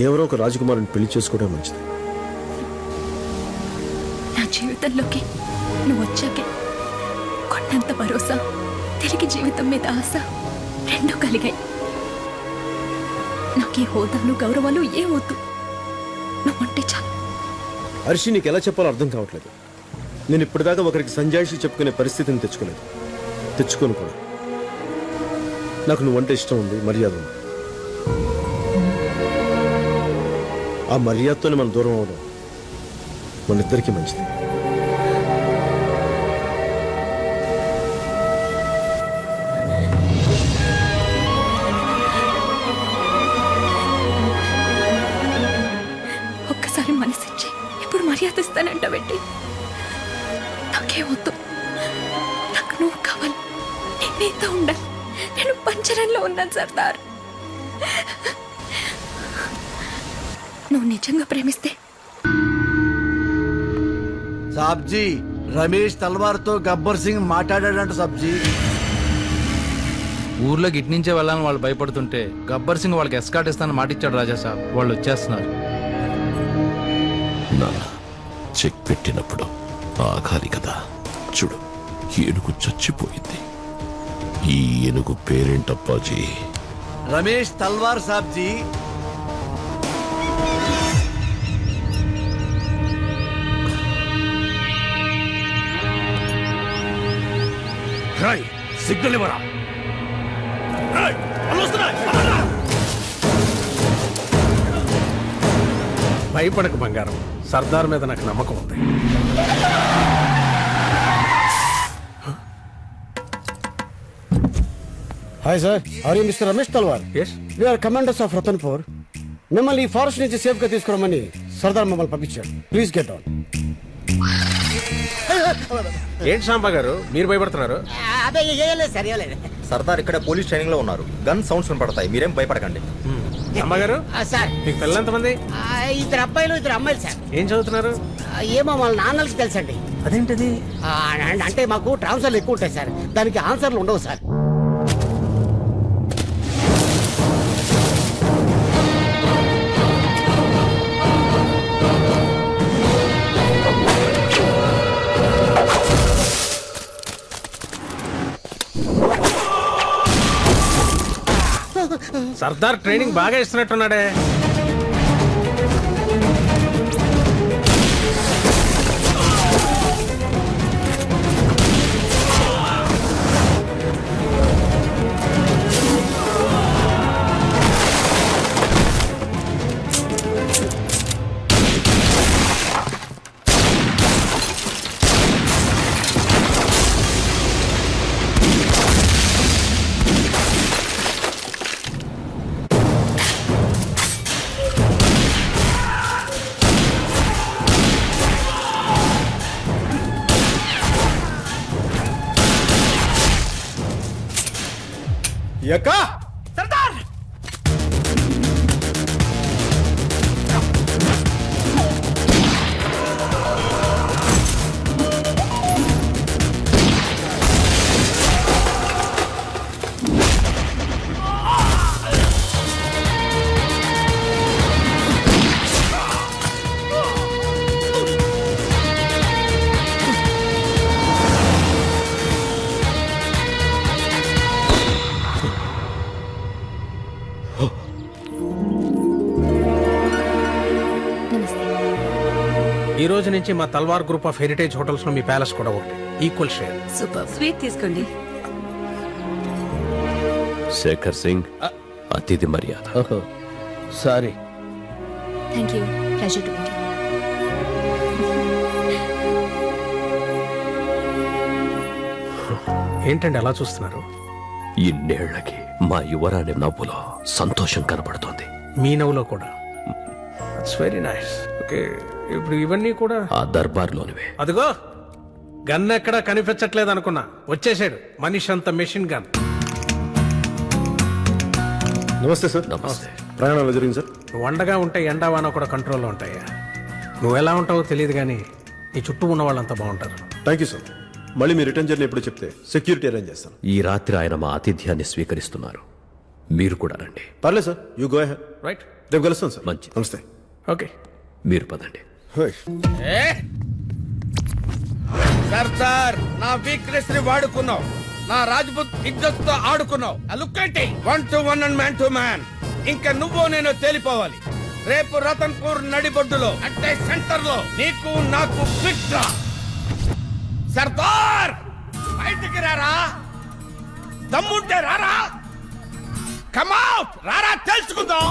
ఎవరో ఒక రాజకుమారుని పెళ్లి చేసుకోవడం మంచిది. నా జీవితంలోకి నువ్వు వచ్చాకే కొండంత భరోసా, తిరిగి జీవితం మీద ఆశ రెండూ కలిగాయి. నాకు ఈ హోదాలు గౌరవాలు ఏమొద్దు, నువ్వంటే చాలు. అర్షి నీకు ఎలా చెప్పాలో అర్థం కావట్లేదు. నేను ఇప్పటిదాకా ఒకరికి సంజాయిషి చెప్పుకునే పరిస్థితిని తెచ్చుకోను కూడా. నాకు నువ్వంటే ఇష్టం ఉంది, మర్యాద ఉంది. ఆ మర్యాదతోనే మనం దూరం అవడం మన ఇద్దరికీ మంచిది. ఒక్కసారి మనసిచ్చి ఇప్పుడు మర్యాద ఇస్తానంట పెట్టి నాకే వద్దు. నాకు నువ్వు కావాలి, నేనేతో ఉండాలి. నేను పంచరంలో ఉన్నాను సర్దార్. నువ్వు నిజంగా ప్రేమిస్తే సాబ్జీ, రమేష్ తల్వార్తో గబ్బర్ సింగ్ మాట్లాడాడంట సాబ్జీ. ఊర్లోకి ఇట్నుంచే వెళ్ళాలని వాళ్ళు భయపడుతుంటే గబ్బర్ సింగ్ వాళ్ళకి ఎస్కాట్ ఇస్తానని మాటిచ్చాడు రాజా సాబ్. వాళ్ళు వచ్చేస్తున్నారు. చెక్ పెట్టినప్పుడు ఆగాలి కదా. చూడు, ఏనుగు చచ్చిపోయింది. ఈ ఏనుగు పేరేంటప్పాజీ? రమేష్ తల్వార్ సాబ్జీ. సిగ్నల్ ఇవ్వరా? భయపడకు బంగారం, సర్దార్ మీద నాకు నమ్మకం ఉంది. Hi sir, are you mister Ramesh Talwar? We are commanders of Ratanpur. మిమ్మల్ని ఈ ఫారెస్ట్ నుంచి సేఫ్ గా తీసుకురమ్మని సర్దార్ మమ్మల్ని పంపించాడు. Please get down. ఏంటి సాంబా గారు మీరు భయపడుతున్నారు? సర్దార్ ఇక్కడ పోలీస్ ట్రైనింగ్ లో ఉన్నారు. గన్ సౌండ్స్ వినపడతాయి, మీరేం భయపడకండి. అమ్మగారు సార్, మీకు పిల్లలు ఎంతమంది? 2 అబ్బాయిలు 2 అమ్మాయిలు సార్. ఏం చదువుతున్నారు? ఏమో వాళ్ళ నాన్నలకి తెలుసండి. అదేంటది? అంటే మాకు ట్రాన్స్ఫర్లు ఎక్కువ ఉంటాయి సార్, దానికి ఆన్సర్లు ఉండవు సార్. సర్దార్ ట్రైనింగ్ బాగా ఇస్తున్నట్టున్నాడే. ఎక్కా సర్దార్! ఈ రోజు నుంచి మా తల్వార్ గ్రూప్ ఆఫ్ హెరిటేజ్ హోటల్స్ లో మీ ప్యాలెస్ కూడా ఒకటి. Equal share. సూపర్. స్వీట్ తీసుకోండి. శేఖర్ సింగ్, అతిథి మర్యాద. Sorry. Thank you. Pleasure to meet you. ఏంటండి అలా చూస్తున్నారు? ఇన్నేళ్లకి మా యువరాణి నవ్వులో సంతోషం కనబడుతోంది. మీ నవ్వులో కూడా. It's very nice. ఓకే, ఇప్పుడు ఇవన్నీ కూడా ఆ దర్బార్లోనివే. అదిగో గన్ ఎక్కడా కనిపించట్లేదు అనుకున్నా, వచ్చేసాడు మనిషి అంత మెషిన్ గన్. నమస్తే సార్. నమస్తే. ప్రయాణాలు జరిగింది సార్. నువ్వు వండగా ఉంటే ఎండా వాన కూడా కంట్రోల్లో ఉంటాయా. నువ్వు ఎలా ఉంటావో తెలియదు కానీ నీ చుట్టూ ఉన్న వాళ్ళంతా బాగుంటారు. Thank you sir. మళ్ళీ మీ రిటర్న్ జర్నీ ఎప్పుడు చెప్తే సెక్యూరిటీ అరేంజ్ చేస్తాను. ఈ రాత్రి ఆయన మా ఆతిథ్యాన్ని స్వీకరిస్తున్నారు, మీరు కూడా రండి. పర్లేదు sir, you go ahead. Right, రేపు కలుస్తాను సార్. మంచి. నమస్తే. ఓకే, మీరు పదండి. సర్దార్, నా వీక్నెస్ ని వాడుకున్నావు, నా రాజ్పుత్ ఇజ్జత్ తో ఆడుకున్నావు. లుక్ ఏంటి 1 to 1 and man to man. ఇంకా నువ్వు నేను తేలిపోవాలి. రేపు రతన్పూర్ నడిబొడ్డులో అంటే సెంటర్ లో నీకు నాకు ఫిక్స్. సర్దార్, బయటికి రారా, దమ్ముంటే రారా, కమౌట్ రారా, తెలుసుకుందాం.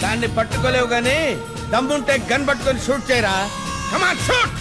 దాన్ని పట్టుకోలేవు గానీ దమ్ముంటే గన్ పట్టుకొని షూట్ చేయరా. Come on shoot.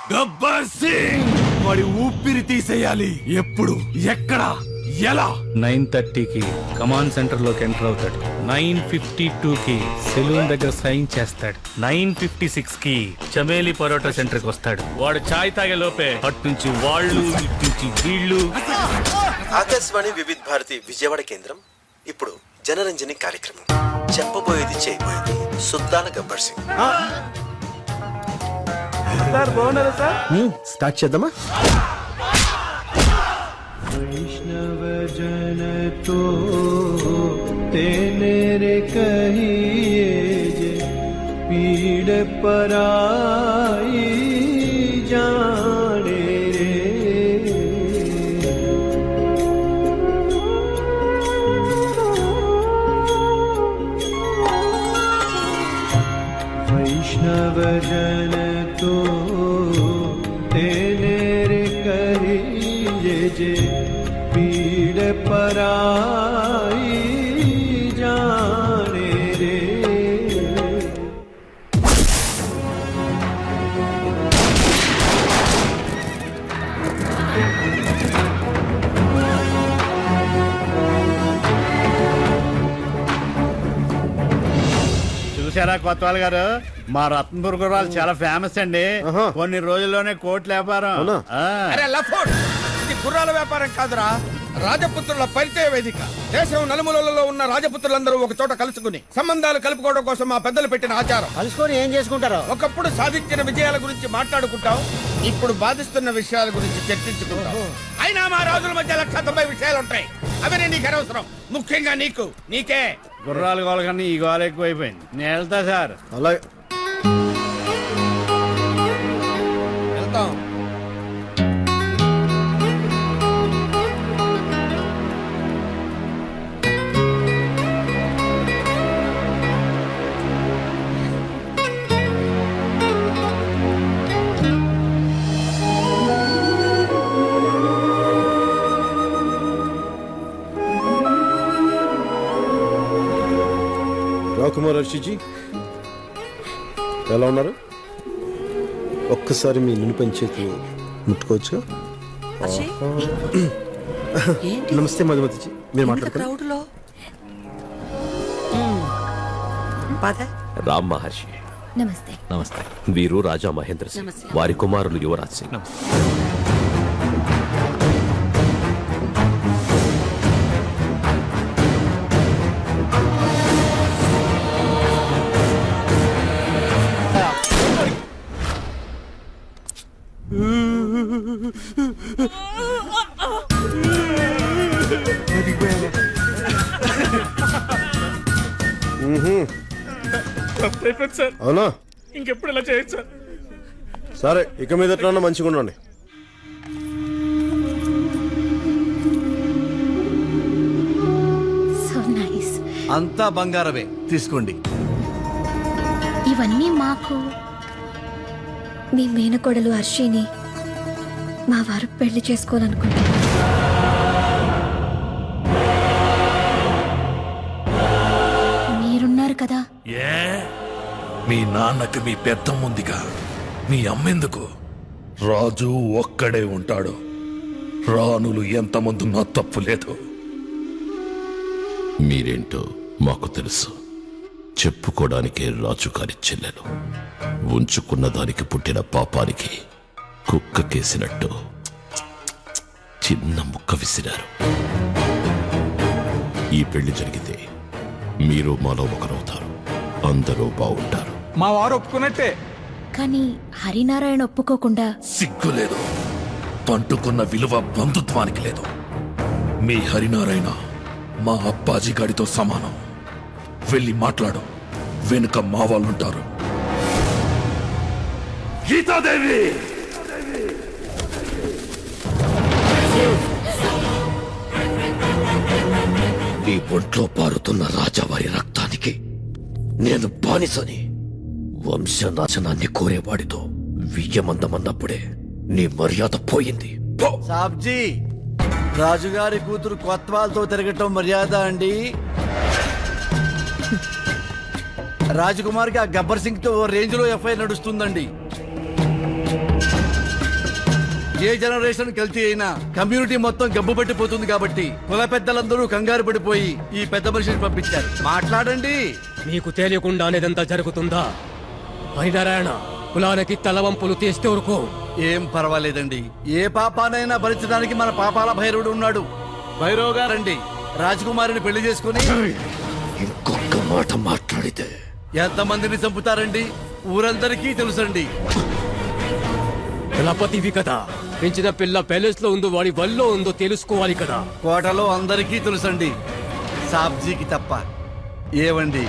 గబ్బర్ సింగ్ వాడి ఊపిరి తీసేయాలి. ఎప్పుడు, ఎక్కడ, ఎలా? 9:30కి కమాండ్ సెంటర్ లోకి ఎంటర్ అవుతాడు. 9:52కి సెలూన్ దగ్గర సైన్ చేస్తాడు. 9:56కి చమేలి పరోటా సెంటర్ కి వస్తాడు. వాడు చాయ్ తాగే లోపే అటు నుంచి వాళ్ళు, ఇటు నుంచి వీళ్ళు. ఆకాశవాణి వివిధ భారతి విజయవాడ కేంద్రం ఇప్పుడు జనరంజని కార్యక్రమం. చెప్పబోయేది చేయబోయేది సుద్దాల గబ్బర్ సింగ్. సార్ బాగున్నారా సార్? స్టార్ట్ చేద్దామా? वैष्णव जन तो तेने रे कहिए जे पीड़ पराई जाने रे। वैष्णव जन तो तेने रे कहिए जे पीड़ पराई जाने रे। చూసారా కొత్తవాళ్ళు గారు, మా రత్నపూర్ గుర్రాలు చాలా ఫేమస్ అండి. కొన్ని రోజుల్లోనే కోట్ల వ్యాపారం. అరే లఫోట్, ఇది గుర్రాల వ్యాపారం కాదురా, రాజపుత్రుల పరిచయ వేదిక. దేశం నలుమూలలలో ఉన్న రాజపుత్రులందరూ ఒక చోట కలుసుకుని సంబంధాలు కలుపుకోవడం కోసం మా పెద్దలు పెట్టిన ఆచారం. కలుసుకొని ఏం చేసుకుంటారు? ఒకప్పుడు సాధించిన విజయాల గురించి మాట్లాడుకుంటాం, ఇప్పుడు బాధిస్తున్న విషయాల గురించి చర్చించుకుంటాం. అయినా మా రాజుల మధ్య 190 విషయాలు ఉంటాయి. అవన్నీ నీకు అనవసరం, ముఖ్యంగా నీకే. గుర్రాలు గోల కన్నా ఈ గోల ఎక్కువైపోయింది. నేను వెళ్తా సార్. అలాగే వెళ్తాం. రాకుమార్ హర్షిజీ ఎలా ఉన్నారు? ఒక్కసారి మీ నిలుపని చేతి ముట్టుకోవచ్చు. నమస్తే మధుమతిజీ, మీరు మాట్లాడుతున్నారు. రామ్ మహర్షి నమస్తే. నమస్తే. వీరు రాజా మహేంద్ర సింగ్, వారి కుమారులు యువరాజ్ సింగ్. అవునా? ఇంకెప్పుడు ఇలా చేయొచ్చు సార్? సరే, ఇక మీద ఎట్లా మంచిగా ఉండండి. So nice. అంతా బంగారమే, తీసుకోండి. ఇవన్నీ మాకు మీ మేనకోడలు హర్షిని మా వారు పెళ్లి చేసుకోవాలనుకుంటున్నారు. మీరున్నారు కదా. ఏ మీ నాన్నకి మీ పెద్దమ్ముందిగా, మీ అమ్మెందుకు? రాజు ఒక్కడే ఉంటాడు. రాణులు ఎంతమంది ఉన్నా తప్పు లేదు. మీరేంటో మాకు తెలుసు. చెప్పుకోవడానికే రాజుగారి చెల్లెలు. ఉంచుకున్న దానికి పుట్టిన పాపానికి కుక్కకేసినట్టు చిన్న ముక్క విసిరారు. ఈ పెళ్లి జరిగితే మీరు మాలో ఒకరవుతారు. అందరూ బాగుంటారు. మా వారు ఒప్పుకున్నట్టే. కానీ హరినారాయణ ఒప్పుకోకుండా. సిగ్గులేదు. పంటుకున్న విలువ బంధుత్వానికి లేదు. మీ హరినారాయణ మా అప్పాజీ గాడితో సమానం. వెళ్ళి మాట్లాడు, వెనుక మా వాళ్ళుంటారు. గీతాదేవి, నీ ఒంట్లో పారుతున్న రాజావారి రక్తానికి నేను బానిసని వంశనాశనాన్ని కోరేవాడితో వియ్యమందమన్నప్పుడే నీ మర్యాద పోయింది. సాబ్జీ, రాజుగారి కూతురు కొత్వాల్తో తిరగటం మర్యాద అండి? రాజకుమార్కి ఆ గబ్బర్ సింగ్ తో రేంజ్ లో ఎఫ్ఐఆర్ నడుస్తుందండి. ఏ జనరేషన్ కల్తీ అయినా కమ్యూనిటీ మొత్తం గబ్బు పట్టిపోతుంది కాబట్టి కుల పెద్దలందరూ కంగారు పడిపోయి ఈ పెద్ద మనిషిని పంపించారు. మాట్లాడండి. మీకు తెలియకుండానేదంతా జరుగుతుందా? హరినారాయణ కులానికి తలవంపులు తీస్తే ఊరుకో. ఏం పర్వాలేదండి. ఏ పాపానైనా భరించడానికి మన పాపాల భైరవుడు ఉన్నాడు. భైరవ్ గారండి రాజకుమారిని పెళ్లి చేసుకుని ఇంకొక మాట మాట్లాడితే ఎంతమందిని చంపుతారండి ఊరందరికీ తెలుసండి. కులపతివి కదా, పెంచిన పిల్ల ప్యాలెస్ లో ఉందో వాడి వల్లో ఉందో తెలుసుకోవాలి కదా. కోటలో అందరికీ తెలుసండి, సాబ్జీకి తప్ప. ఏవండి,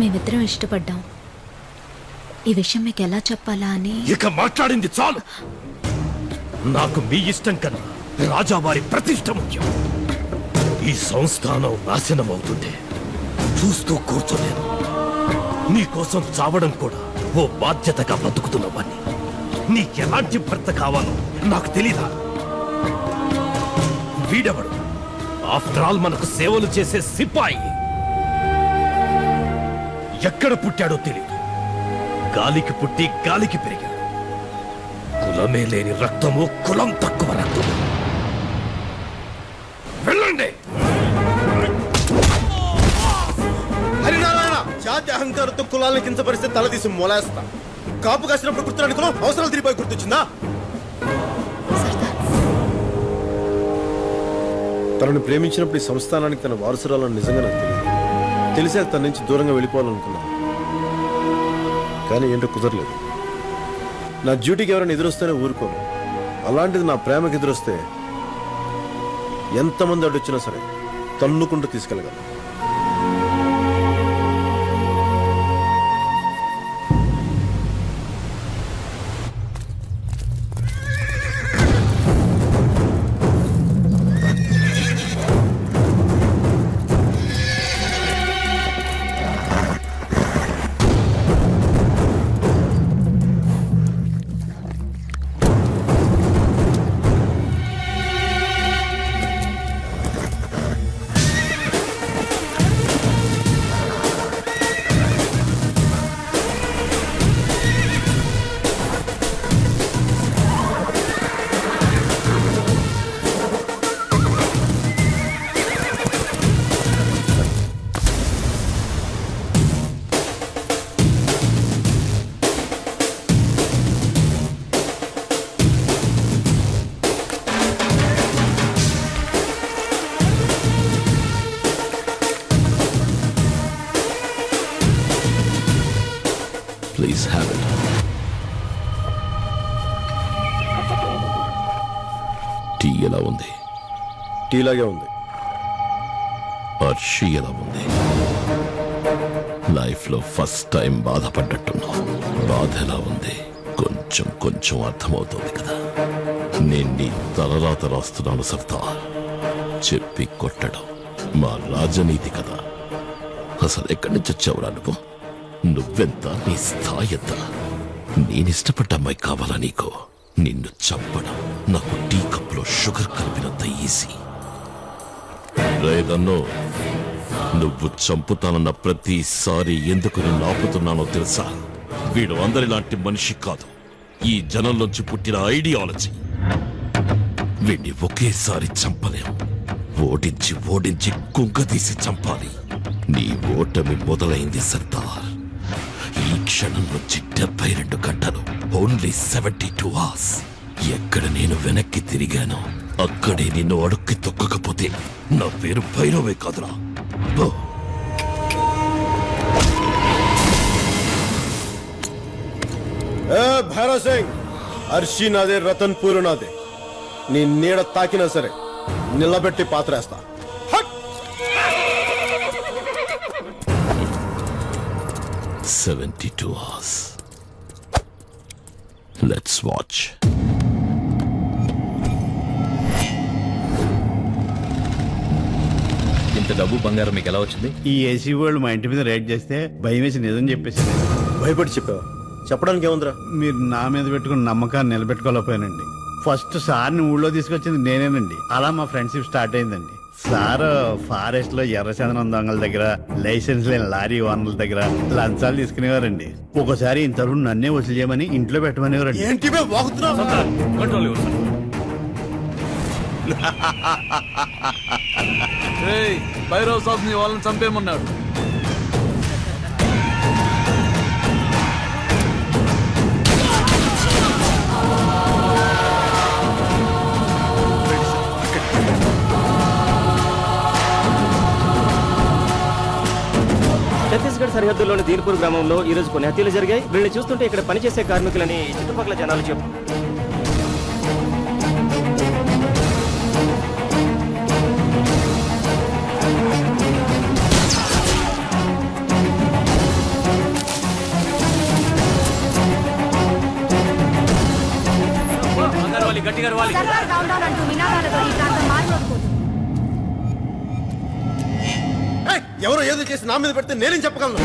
మేమిద్దరం ఇష్టపడ్డాం. ఈ విషయం మీకు ఎలా చెప్పాలా అని. ఇక మాట్లాడింది చాలు. నాకు మీ ఇష్టం కన్నా రాజావారి ప్రతిష్ట ముఖ్యం. ఈ సంస్థానం నాశనం అవుతుంటే చూస్తూ కూర్చోలేను. నీకోసం చావడం కూడా ఓ బాధ్యతగా బతుకుతున్నవాణ్ణి. నీకెలాంటి భర్త కావాలో నాకు తెలీదా? వీడెవడు? ఆఫ్టర్ ఆల్ మనకు సేవలు చేసే సిపాయి. ఎక్కడ పుట్టాడో తెలీదు. గాలికి పుట్టి గాలికి పెరిగాడు. కులమే లేని రక్తము, కులం తక్కువ రక్తము. వెళ్ళండి. హరినారాయణ, జాతి అహంకారంతో కులాలను కించపరిస్తే తలదీసి మొలేస్తా. కాపు కాసినప్పుడు గుర్తురానుకున్నావు, అవసరాలు తిరిగిపోయి గుర్తొచ్చిందా? తనను ప్రేమించినప్పుడు ఈ సంస్థానానికి తన వారసురాలను నిజంగా నాకు తెలియదు. తెలిసాక తన నుంచి దూరంగా వెళ్ళిపోవాలనుకున్నాను, కానీ ఏంటో కుదరలేదు. నా డ్యూటీకి ఎవరైనా ఎదురొస్తేనే ఊరుకోను. అలాంటిది నా ప్రేమకి ఎదురొస్తే ఎంతమంది అడ్డొచ్చినా సరే తన్నుకుంటూ తీసుకెళ్ళగలను. టీ ఎలా ఉంది? టీలాగే ఉంది. హర్షి ఎలా ఉంది? లైఫ్ లో ఫస్ట్ టైం బాధపడ్డట్టున్నావు. బాధ ఎలా ఉంది? కొంచెం కొంచెం అర్థమవుతుంది కదా. నేను నీ తలరాత రాస్తున్నాను సర్దార్. చెప్పి కొట్టడం మా రాజనీతి కదా. అసలు ఎక్కడి నుంచి వచ్చావురా నువ్వు? నువ్వెంత, నీ స్థాయి ఎంత? నేనిష్టపడ్డ అమ్మాయి కావాలా నీకు? నిన్ను చంపడం నాకు టీ కప్పులో షుగర్ కలిపినంత ఈజీ. రేదన్నో, నువ్వు చంపుతానన్న ప్రతిసారి ఎందుకు నేను ఆపుతున్నానో తెలుసా? వీడు అందరిలాంటి మనిషి కాదు. ఈ జనంలోంచి పుట్టిన ఐడియాలజీ. వీడిని ఒకేసారి చంపలేం. ఓడించి ఓడించి కుంగదీసి చంపాలి. నీ ఓటమి మొదలైంది సర్దార్. ఈ క్షణం నుంచి 72 గంటలు, ఓన్లీ 72 hours. ఎక్కడ నేను వెనక్కి తిరిగానో అక్కడే నిన్ను అడుక్కి తొక్కకపోతే నా పేరు భైరవే కాదురా. భైరవ్ సింగ్, హర్షి నాదే, రతన్పూర్ నాదే. నీ నీడ తాకినా సరే నిలబెట్టి పాత్రేస్తా. 72 hours. Let's watch. ఇంత డబ్బు బంగారం మీకు ఎలా వచ్చింది? ఈ ఏసీ వాళ్ళు మా ఇంటి మీద రైడ్ చేస్తే భయం వేసి నిజం చెప్పేసాను. భయపడి చెప్పావా? చెప్పడానికి ఏముందిరా? మీరు నా మీద పెట్టుకున్న నమ్మకాన్ని నిలబెట్టుకోలేకపోయానండి. ఫస్ట్ సార్ని ఊళ్ళో తీసుకొచ్చింది నేనేనండి. అలా మా ఫ్రెండ్షిప్ స్టార్ట్ అయిందండి. సార్ ఫారెస్ట్ లో ఎర్రచందనం దొంగల దగ్గర, లైసెన్స్ లేని లారీ ఓనర్ల దగ్గర లంచాలు తీసుకునేవారండి. ఒకసారి ఇంత నన్నే వసూలు చేయమని ఇంట్లో పెట్టమనేవారండి. భైరవ్ సాబ్ ని వాళ్ళని చంపేమన్నాడు. ఛత్తీస్గఢ్ సరిహద్దుల్లోని దీన్పూర్ గ్రామంలో ఈ రోజు కొన్ని హత్యలు జరిగాయి. వీళ్ళని చూస్తుంటే ఇక్కడ పనిచేసే కార్మికులని చుట్టుపక్కల జనాలు చెప్పు. ఎవరో ఏదో చేసి నా మీద పెడితే నేనేం చెప్పగలను?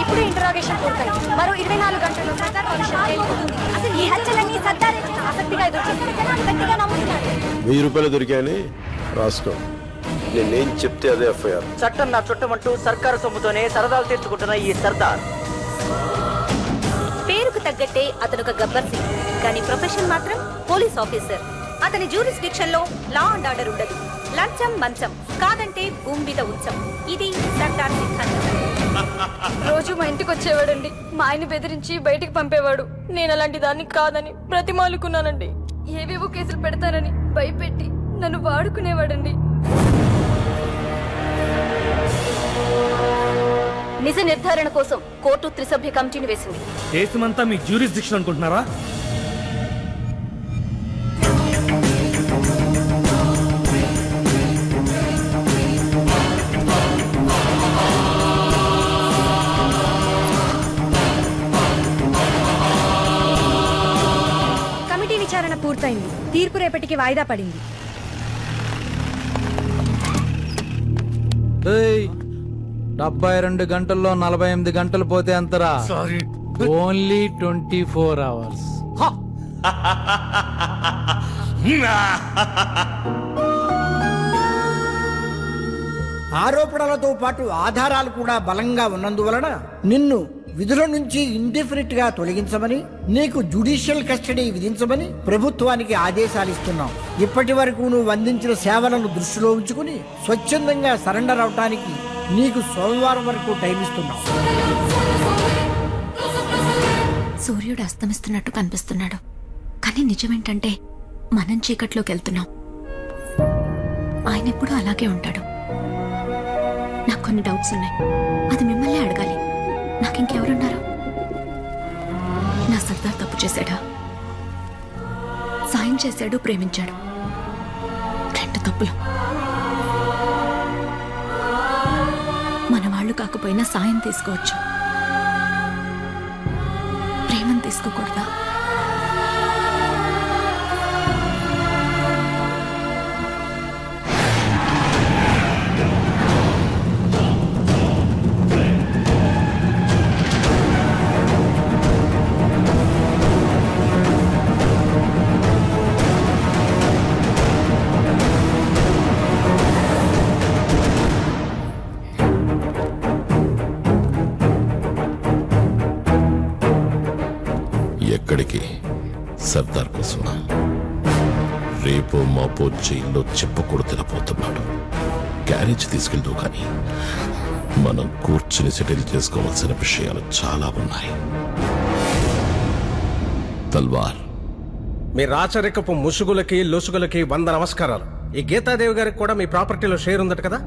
ఇప్పుడు ఇంటరాగేషన్ పూర్తయింది. మరో 24 గంటల్లో సర్దార్ వంశం తేలిపోతుంది. అసలు ఈ హత్యలన్నీ సర్దారే ఆసక్తిగా ఎదుర్కొంటున్నారు. జనాలు గట్టిగా నమ్ముతున్నారు. 1000 రూపాయలు దొరికాయని రాసుకో. నేనేం చెప్తే అదే ఎఫ్ఐఆర్. చట్టం నా చుట్టమంటూ సర్కారు సొమ్ముతోనే సరదాలు తీర్చుకుంటున్న ఈ సర్దార్. పేరుకు తగ్గట్టే అతను ఒక గబ్బర్ సింగ్, కానీ ప్రొఫెషన్ మాత్రం పోలీస్ ఆఫీసర్. అతని జ్యూరిస్డిక్షన్ లో లా అండ్ ఆర్డర్ ఉండదు. లంచం మంచం కాదంటే భూమి మీద ఉంచం. ఇది సర్దార్ సిద్ధాంతం. రోజు మా ఇంటికి వచ్చేవాడండి. మా ఆయన బెదిరించి బయటికి పంపేవాడు. నేను అలాంటి దాన్ని కాదని బ్రతిమాలుకున్నానండి. ఏవేవో కేసులు పెడతానని భయపెట్టి నన్ను వాడుకునేవాడండి. నిజ నిర్ధారణ కోసం కోర్టు 3 సభ్య కమిటీని వేసింది. దేశమంతా మీ జ్యూరిస్డిక్షన్ అనుకుంటున్నారా? కమిటీ విచారణ పూర్తయింది. తీర్పు రేపటికి వాయిదా పడింది. 72 గంటల్లో 48 గంటలు పోతే అంతరా? Only 24 hours. ఆరోపణలతో పాటు ఆధారాలు కూడా బలంగా ఉన్నందువలన నిన్ను విధుల నుంచి ఇండెఫినిట్ గా తొలగించమని, నీకు జ్యుడిషియల్ కస్టడీ విధించమని ప్రభుత్వానికి ఆదేశాలు ఇస్తున్నాం. ఇప్పటి వరకు నువ్వు అందించిన సేవలను దృష్టిలో ఉంచుకుని స్వచ్ఛందంగా సరెండర్ అవటానికి నీకు సోమవారం వరకు టైం ఇస్తున్నాం. సూర్యుడు అస్తమిస్తున్నట్టు కనిపిస్తున్నాడు, కానీ నిజమేంటంటే మనం చీకట్లోకి వెళ్తున్నాం. ఆయన ఎప్పుడూ అలాగే ఉంటాడు. నాకు కొన్ని డౌట్స్ ఉన్నాయి. అది మిమ్మల్ని అడగాలి. నాకింకెవరున్నారు? నా సర్దార్ తప్పు చేశాడా? సాయం చేశాడు, ప్రేమించాడు. 2 తప్పులు. మన వాళ్ళు కాకపోయినా సాయం తీసుకోవచ్చు, ప్రేమను తీసుకోకూడదా? ఎక్కడికి? సర్దార్ కోసమా? రేపో మాపో జైల్లో చెప్పకూడదు తినపోతున్నాడు. క్యారేజ్ తీసుకెళ్తూ కానీ మనం కూర్చుని సెటిల్ చేసుకోవాల్సిన విషయాలు చాలా ఉన్నాయి. తల్వార్, మీ రాచరికపు ముసుగులకి లొసుగులకి 100 నమస్కారాలు. ఈ గీతాదేవి గారికి కూడా మీ ప్రాపర్టీలో షేర్ ఉందట కదా?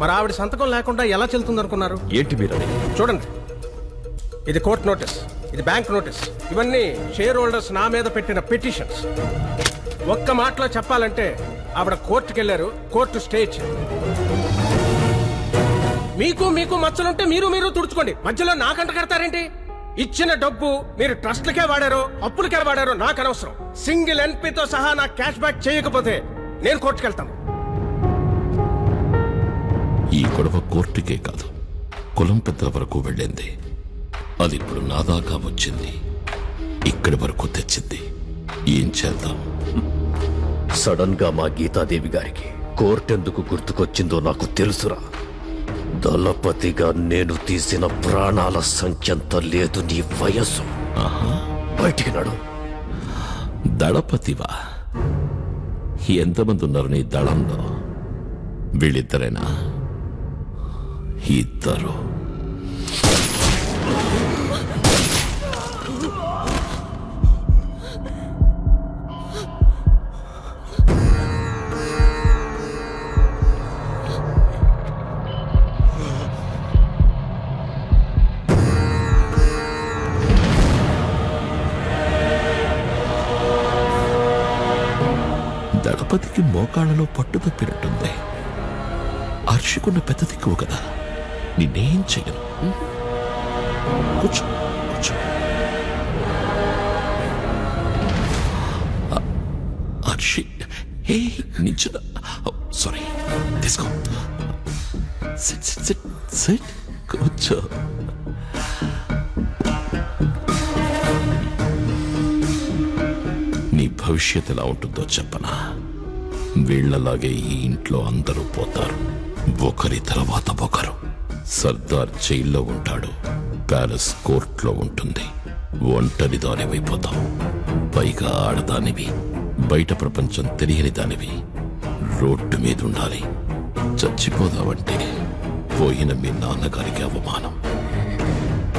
మరి ఆవిడ సంతకం లేకుండా ఎలా చెల్తుందనుకున్నారు? ఏంటి మీరు? చూడండి, ఇది కోర్టు నోటీస్, ఇది బ్యాంక్ నోటీస్. ఇవన్నీ షేర్ హోల్డర్స్ నా మీద పెట్టిన పిటిషన్స్. ఒక్క మాటలో చెప్పాలంటే ఆవిడ కోర్టుకు వెళ్ళారు, కోర్టు స్టే ఇచ్చింది. మీకు మచ్చలుంటే మీరు తుడుచుకోండి, మధ్యలో నాకంట కడతారేంటి? ఇచ్చిన డబ్బు మీరు ట్రస్ట్లకే వాడారో అప్పులకే వాడారో నాకు అనవసరం. సింగిల్ ఎన్పీతో సహా నాకు క్యాష్ బ్యాక్ చేయకపోతే నేను కోర్టుకెళ్తాను. ఈ గొడవ కోర్టుకే కాదు, కులం పెద్దల వరకు వెళ్ళింది. అది ఇప్పుడు నా దాకా వచ్చింది, ఇక్కడి వరకు తెచ్చింది. ఏం చేద్దాం? సడన్ గా మా గీతాదేవి గారికి కోర్టెందుకు గుర్తుకొచ్చిందో నాకు తెలుసురా. దళపతిగా నేను తీసిన ప్రాణాల సంఖ్యంత లేదు నీ వయస్సు. బయటికి నడు. దళపతివా? ఎంతమంది ఉన్నారు నీ దళంలో? వీళ్ళిద్దరేనా? ఇద్దరు. దళపతికి మోకాళ్ళలో పట్టు తప్పినట్టుంది. హర్షికున్న పెద్ద దిక్కువ కదా, నిన్నేం చెయ్యను. కూర్చో కూర్చో. హర్షి, హే నించుద. సారీ, తీసుకో. SIT SIT SIT SIT. కూర్చో. నీ భవిష్యత్ ఎలా ఉంటుందో చెప్పనా? వీళ్లలాగే ఈ ఇంట్లో అందరూ పోతారు, ఒకరి తర్వాత ఒకరు. సర్దార్ జైల్లో ఉంటాడు, ప్యాలెస్ కోర్టులో ఉంటుంది. ఒంటరి దానివైపోతావు, పైగా ఆడదానివి. బయట ప్రపంచం తెలియని దానివి. రోడ్డు మీద ఉండాలి. చచ్చిపోదావంటే పోయిన మీ నాన్నగారికి అవమానం.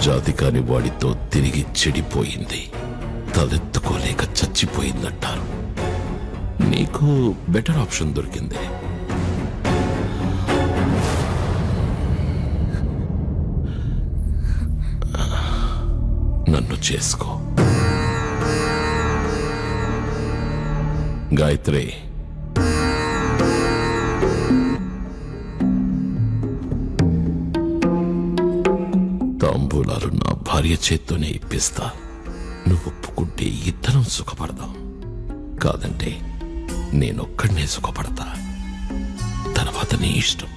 జాతి కాని వాడితో తిరిగి చెడిపోయింది, తలెత్తుకోలేక చచ్చిపోయిందంటారు. నీకు బెటర్ ఆప్షన్ దొరికింది. నన్ను చేసుకో. గాయత్రి, తాంబూలాలు నా భార్య చేత్తోనే ఇప్పిస్తా. నువ్వు ఒప్పుకుంటే ఇద్దరం సుఖపడదాం, కాదంటే నేనొక్కడనే సుఖపడతా. తర్వాత నీ ఇష్టం.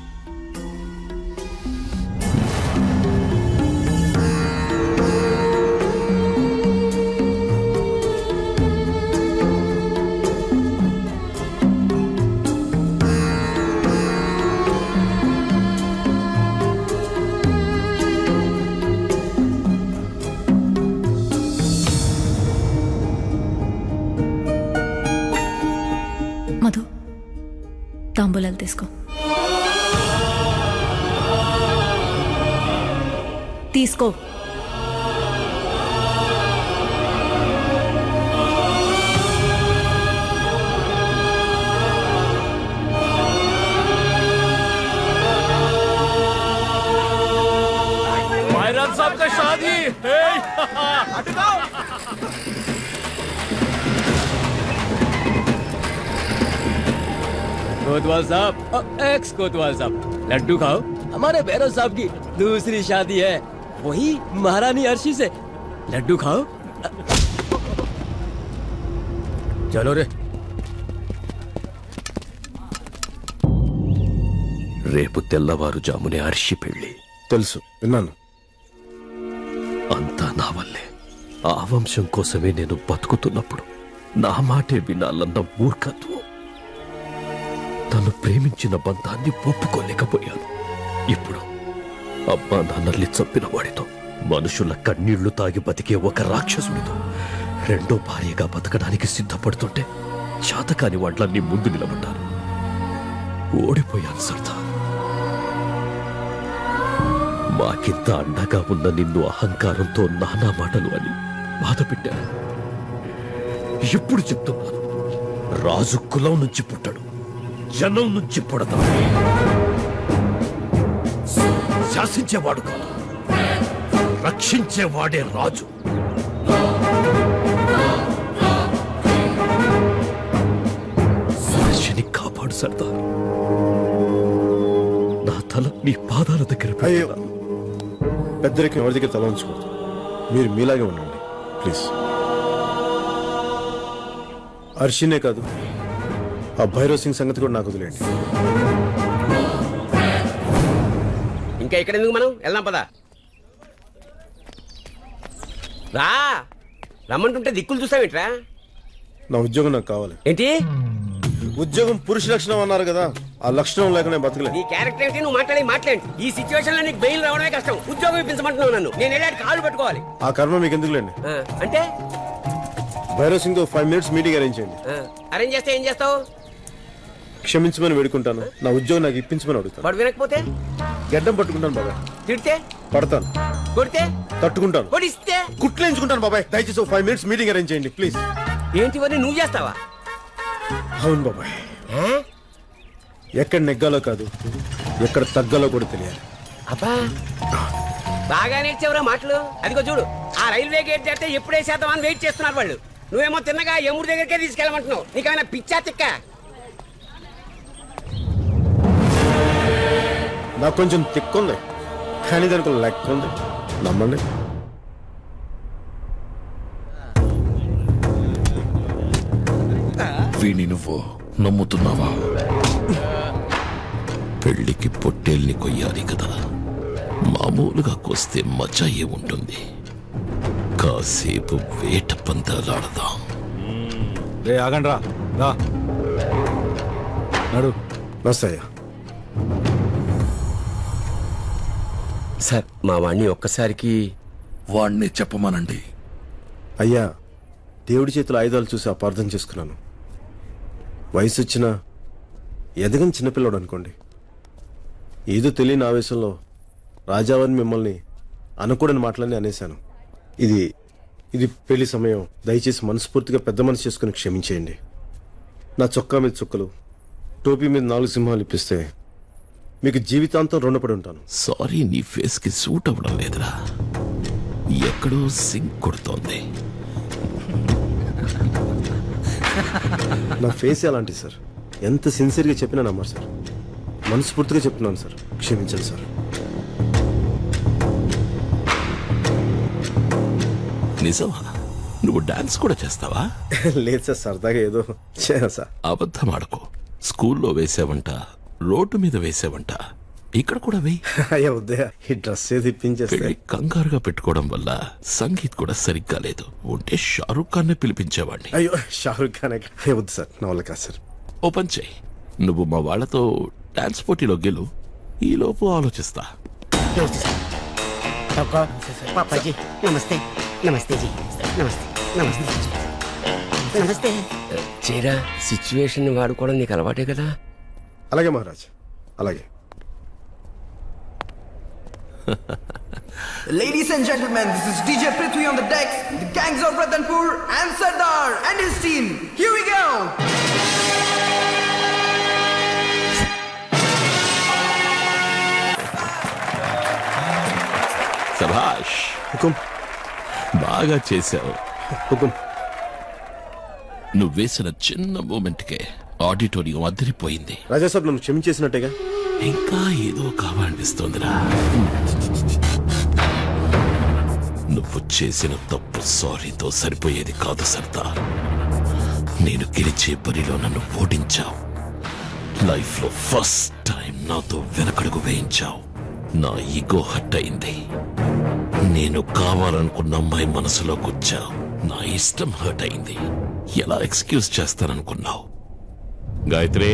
మధు, తాంబూలాలు తీసుకో. తీసుకో. भाईराम साहब का शादी। कोतवाल साहब, एक्स कोतवाल साहब, लड्डू खाओ। हमारे भैरव साहब की दूसरी शादी है, वही महारानी अर्शी से। लड्डू खाओ। चलो रे। రేపు తెల్లవారుజామునే అర్షి పెళ్లి. తెలుసు, విన్నాను. అంతా నా వల్లే. ఆ వంశం కోసమే నేను బతుకుతున్నప్పుడు నా మాటే వినాలన్న మూర్ఖత్వం. తను ప్రేమించిన బంధాన్ని ఒప్పుకోలేకపోయాను. ఇప్పుడు అమ్మా నాన్నల్ని చంపిన వాడితో, మనుషుల కన్నీళ్లు తాగి బతికే ఒక రాక్షసుడితో రెండో భార్యగా బతకడానికి సిద్ధపడుతుంటే చేతకాని వాట్లన్నీ ముందు నిలబడ్డాను. ఓడిపోయాను సర్దార్. మాకింత అండగా ఉన్న నిన్ను అహంకారంతో నానా మాటలు అని బాధ పెట్టాను. ఎప్పుడు చెప్తున్నాను, రాజు కులం నుంచి పుట్టడు, జనం నుంచి పుడతాడు. శాసించేవాడు కాదు, రక్షించేవాడే రాజు. మనిషిని కాపాడు సర్దార్. నా తల నీ పాదాల దగ్గర పెట్టు. పెద్దరికం ఎవరి దగ్గర తల ఉంచుకోవద్దు. మీరు మీలాగే ఉండండి ప్లీజ్. అర్షినే కాదు, ఆ భైరవ్ సింగ్ సంగతి కూడా నాకు వదిలేండి. ఇంకా ఇక్కడ ఎందుకు, మనం వెళ్దాం పదా. రా, రమ్మంటుంటే దిక్కులు చూస్తావేంట్రా? నా ఉద్యోగం నాకు కావాలి. ఏంటి ఉద్యోగం పురుష లక్షణం అన్నారు కదా, ఆ లక్షణం లేక నేను బతకలే. నీ క్యారెక్టర్ ఏంటి? నువ్వు మాట్లాడి ఈ సిచ్యువేషన్ లో నీకు బెయిల్ రావడమే కష్టం. ఉద్యోగం ఇప్పించమంటున్నావు నన్ను. నేను వెళ్ళాడు కాలు పట్టుకోవాలి. ఆ కర్మ మీకు ఎందుకులేండి. అంటే భైరవ్ సింగ్ తో 5 minutes మీటింగ్ అరేంజ్ చేయండి. అరేంజ్ చేస్తే ఏం చేస్తావు? క్షమించమని వేడుకుంటాను. నా ఉద్యోగం నాకు ఇప్పించమని అడుగుతాను. వాడు వినకపోతే గడ్డం పట్టుకుంటాను బాబాయ్. తిడితే పడతాను. కొడితే తట్టుకుంటాను. కొడిస్తే కుట్లేంచుకుంటాను బాబాయ్. దయచేసి 5 minutes మీటింగ్ అరేంజ్ చేయండి ప్లీజ్. ఏంటివన్నీ నువ్వు చేస్తావా? అవును బాబాయ్. ఎక్కడ నెగ్గాలో కాదు, ఎక్కడ తగ్గాలో కూడా తెలియాలి. అబ్బా, బాగా నేర్చేవరా మాటలు. అదిగో చూడు, ఆ రైల్వే గేట్ దాటితే ఎప్పుడే శాతం అని వెయిట్ చేస్తున్నారు వాళ్ళు. నువ్వేమో తిన్నగా యముడి దగ్గరికే తీసుకెళ్ళమంటున్నావు. నీకేమైనా పిచ్చా తిక్క? నాకు కొంచెం తిక్కుంది, కానీ దానికి లెక్క ఉంది. నమ్మండి. వీణి నువ్వు నమ్ముతున్నావా? పెళ్లికి పొట్టేల్ని కొయ్యాలి కదా, మామూలుగా కోస్తే మజా ఏముంటుంది? కాసేపు వేట పందాలాడదాం. ఆగండి రా నడు. నమస్తయ్యా. సార్, మా వాణ్ణి ఒక్కసారికి వాణ్ణి చెప్పమనండి. అయ్యా, దేవుడి చేతుల ఆయుధాలు చూసి అపార్థం చేసుకున్నాను. వయసు వచ్చినా ఎదగని చిన్నపిల్లడు అనుకోండి. ఏదో తెలియని ఆవేశంలో రాజావారిని మిమ్మల్ని అనకూడని మాటలన్నీ అనేశాను. ఇది పెళ్లి సమయం. దయచేసి మనస్ఫూర్తిగా పెద్ద మనసు చేసుకుని క్షమించేయండి. నా చొక్కా మీద చుక్కలు, టోపీ మీద 4 సింహాలు ఇప్పిస్తే మీకు జీవితాంతం రుణపడి ఉంటాను. సారీ, నీ ఫేస్ కి సూట్ అవ్వడం లేదురా. ఎక్కడో సింక్ కొడుతోంది. నా ఫేస్ అలాంటి సార్. ఎంత సిన్సియర్గా చెప్పినా నమ్మరు సార్. మనస్ఫూర్తిగా చెప్తున్నాను సార్, క్షమించండి సార్. నిజమా? నువ్వు డాన్స్ కూడా చేస్తావా? లేదు సార్, సరదాగా ఏదో సార్. అబద్ధం ఆడకు. స్కూల్లో వేసావంట, రోడ్డు మీద వేసావంట, ఇక్కడ కూడా వేయి. అయ్యా ఉదయ, ఈ డ్రెస్ ఏది ఇప్పించేస్తే పెళ్లి కంగారుగా పెట్టుకోవడం వల్ల సంగీత్ కూడా సరిగ్గా లేదు. ఉంటే షారూక్ ఖాన్ పిలిపించేవాడిని. అయ్యో, షారూక్ ఖాన్ వద్దు సార్, నా వల్ల కాదు సార్. ఓ పని చేయి, నువ్వు మా వాళ్ళతో డాన్స్ పోటీలో గెలు. ఈ లోపు ఆలోచిస్తా. పాపాజీ నమస్తే. నమస్తే జీ. నమస్తే నమస్తే నమస్తే. చేరా, సిచ్యువేషన్ వాడుకోవడం నీకు అలవాటే కదా. అలాగే మహారాజ్, అలాగే. Ladies and gentlemen, this is DJ Prithvi on the decks, the gangs of Ratanpur and Sardar and his team. Here we go! సభాష్. హుకుం. బాగా చేశావు. హుకుం. నువ్వు వేసిన చిన్న మూమెంట్కే ఆడిటోరియం అదిరిపోయింది. రాజాసాబ్ నన్ను క్షమించేసినట్టేగా? ఇంకా ఏదో కావాలనిపిస్తోందిరా. నువ్వు చేసిన తప్పు సారీతో సరిపోయేది కాదు సర్దార్. నేను గెలిచే బరిలో నన్ను ఓడించావు. లైఫ్ లో ఫస్ట్ టైం నాతో వెనకడుగు వేయించావు. నా ఈగో హట్ అయింది. నేను కావాలనుకున్న అమ్మాయి మనసులో కూర్చావు. నా ఇష్టం హర్ట్ అయింది. ఎలా ఎక్స్క్యూజ్ చేస్తాననుకున్నావు? గాయత్రి,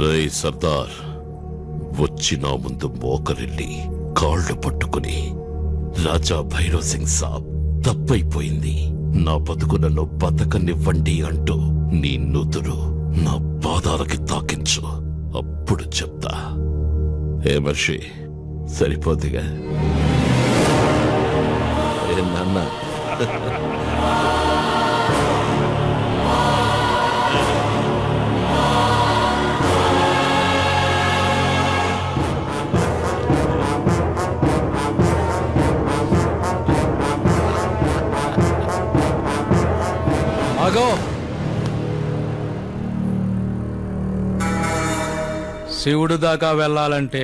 రేయ్ సర్దార్, వచ్చి నా ముందు మోకరిల్లి కాళ్ళు పట్టుకుని, రాజా భైరవ్ సింగ్ సాబ్ తప్పైపోయింది, నా బతుకు నన్ను బతకనివ్వండి అంటూ నీ నుదురు నా పాదాలకి తాకించు. అప్పుడు చెప్తా. ఏ మర్షి, సరిపోద్దిగా? ఏ నాన్న? శివుడు దాకా వెళ్ళాలంటే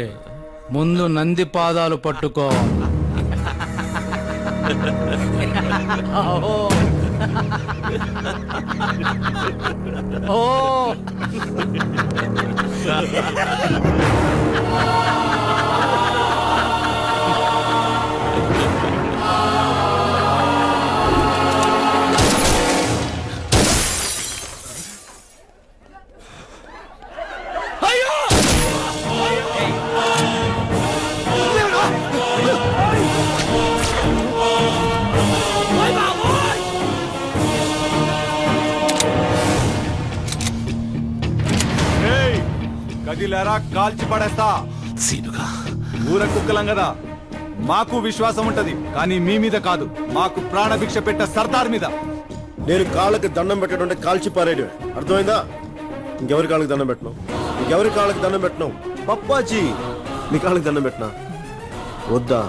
ముందు నంది పాదాలు పట్టుకోవాలి. కదిలేరా కాల్చి పడేస్తా. సీనుగా, ఊర కుక్కలం కదా, మాకు విశ్వాసం ఉంటది, కానీ మీ మీద కాదు. మాకు ప్రాణభిక్ష పెట్ట సర్దార్ మీద. నేను కాళ్ళకి దండం పెట్టడం కాల్చి పారేయడమే, అర్థమైందా? ఇంకెవరి కాళ్ళకి దండం పెట్టను, ఇంకెవరి కాళ్ళకి దండం పెట్టను. పప్పాజీ, మీ కాళ్ళకి దండం పెట్టినా వద్దా?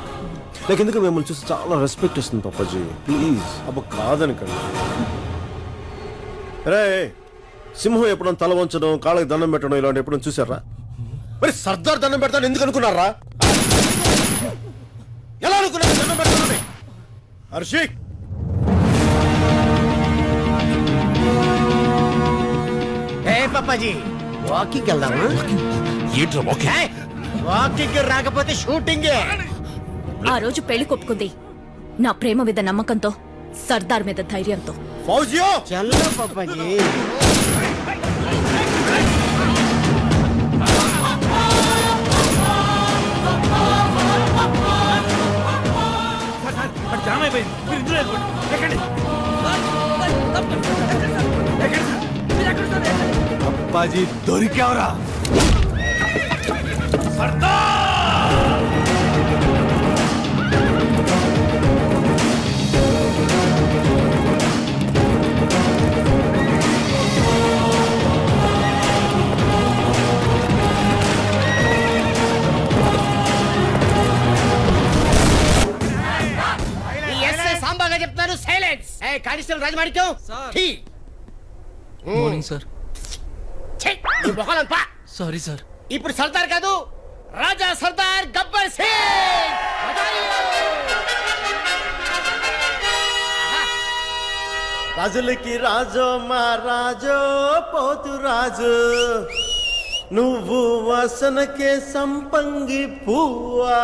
నాకు ఎందుకు మిమ్మల్ని చూసి చాలా రెస్పెక్ట్ ఇస్తుంది పప్పాజీ, ప్లీజ్. అబ్బ కాదనకండి. రే, సింహం ఎప్పుడైనా తల వంచడం, కాళ్ళకి దండం పెట్టడం ఇలాంటి ఎప్పుడైనా చూసారా? మరి సర్దార్ దండం పెడతాను ఎందుకు అనుకున్నారా? ఎలా అనుకున్నారు దండం పెడతానని? హర్షి, పప్పాజీ, వాకింగ్ వెళ్దామా? ఏంట్రా వాకింగ్? వాకింగ్ రాకపోతే షూటింగే. ఆ రోజు పెళ్లి కొప్పుకుంది నా ప్రేమ మీద నమ్మకంతో, సర్దార్ మీద ధైర్యంతో. ఫౌజియో, చల్ల పప్పాజీ. అప్పాజీ దొరికావరా? సాంబాగా చెప్తాను, silence. Constable Rajamanikyam, morning sir. Sorry sir. ఇప్పుడు సర్దార్ కాదు, రాజా సర్దార్ గబ్బర్ సింగ్. రాజులకి రాజో మా రాజో పోతు రాజు, నువ్వు వాసనకే సంపంగి పువ్వా.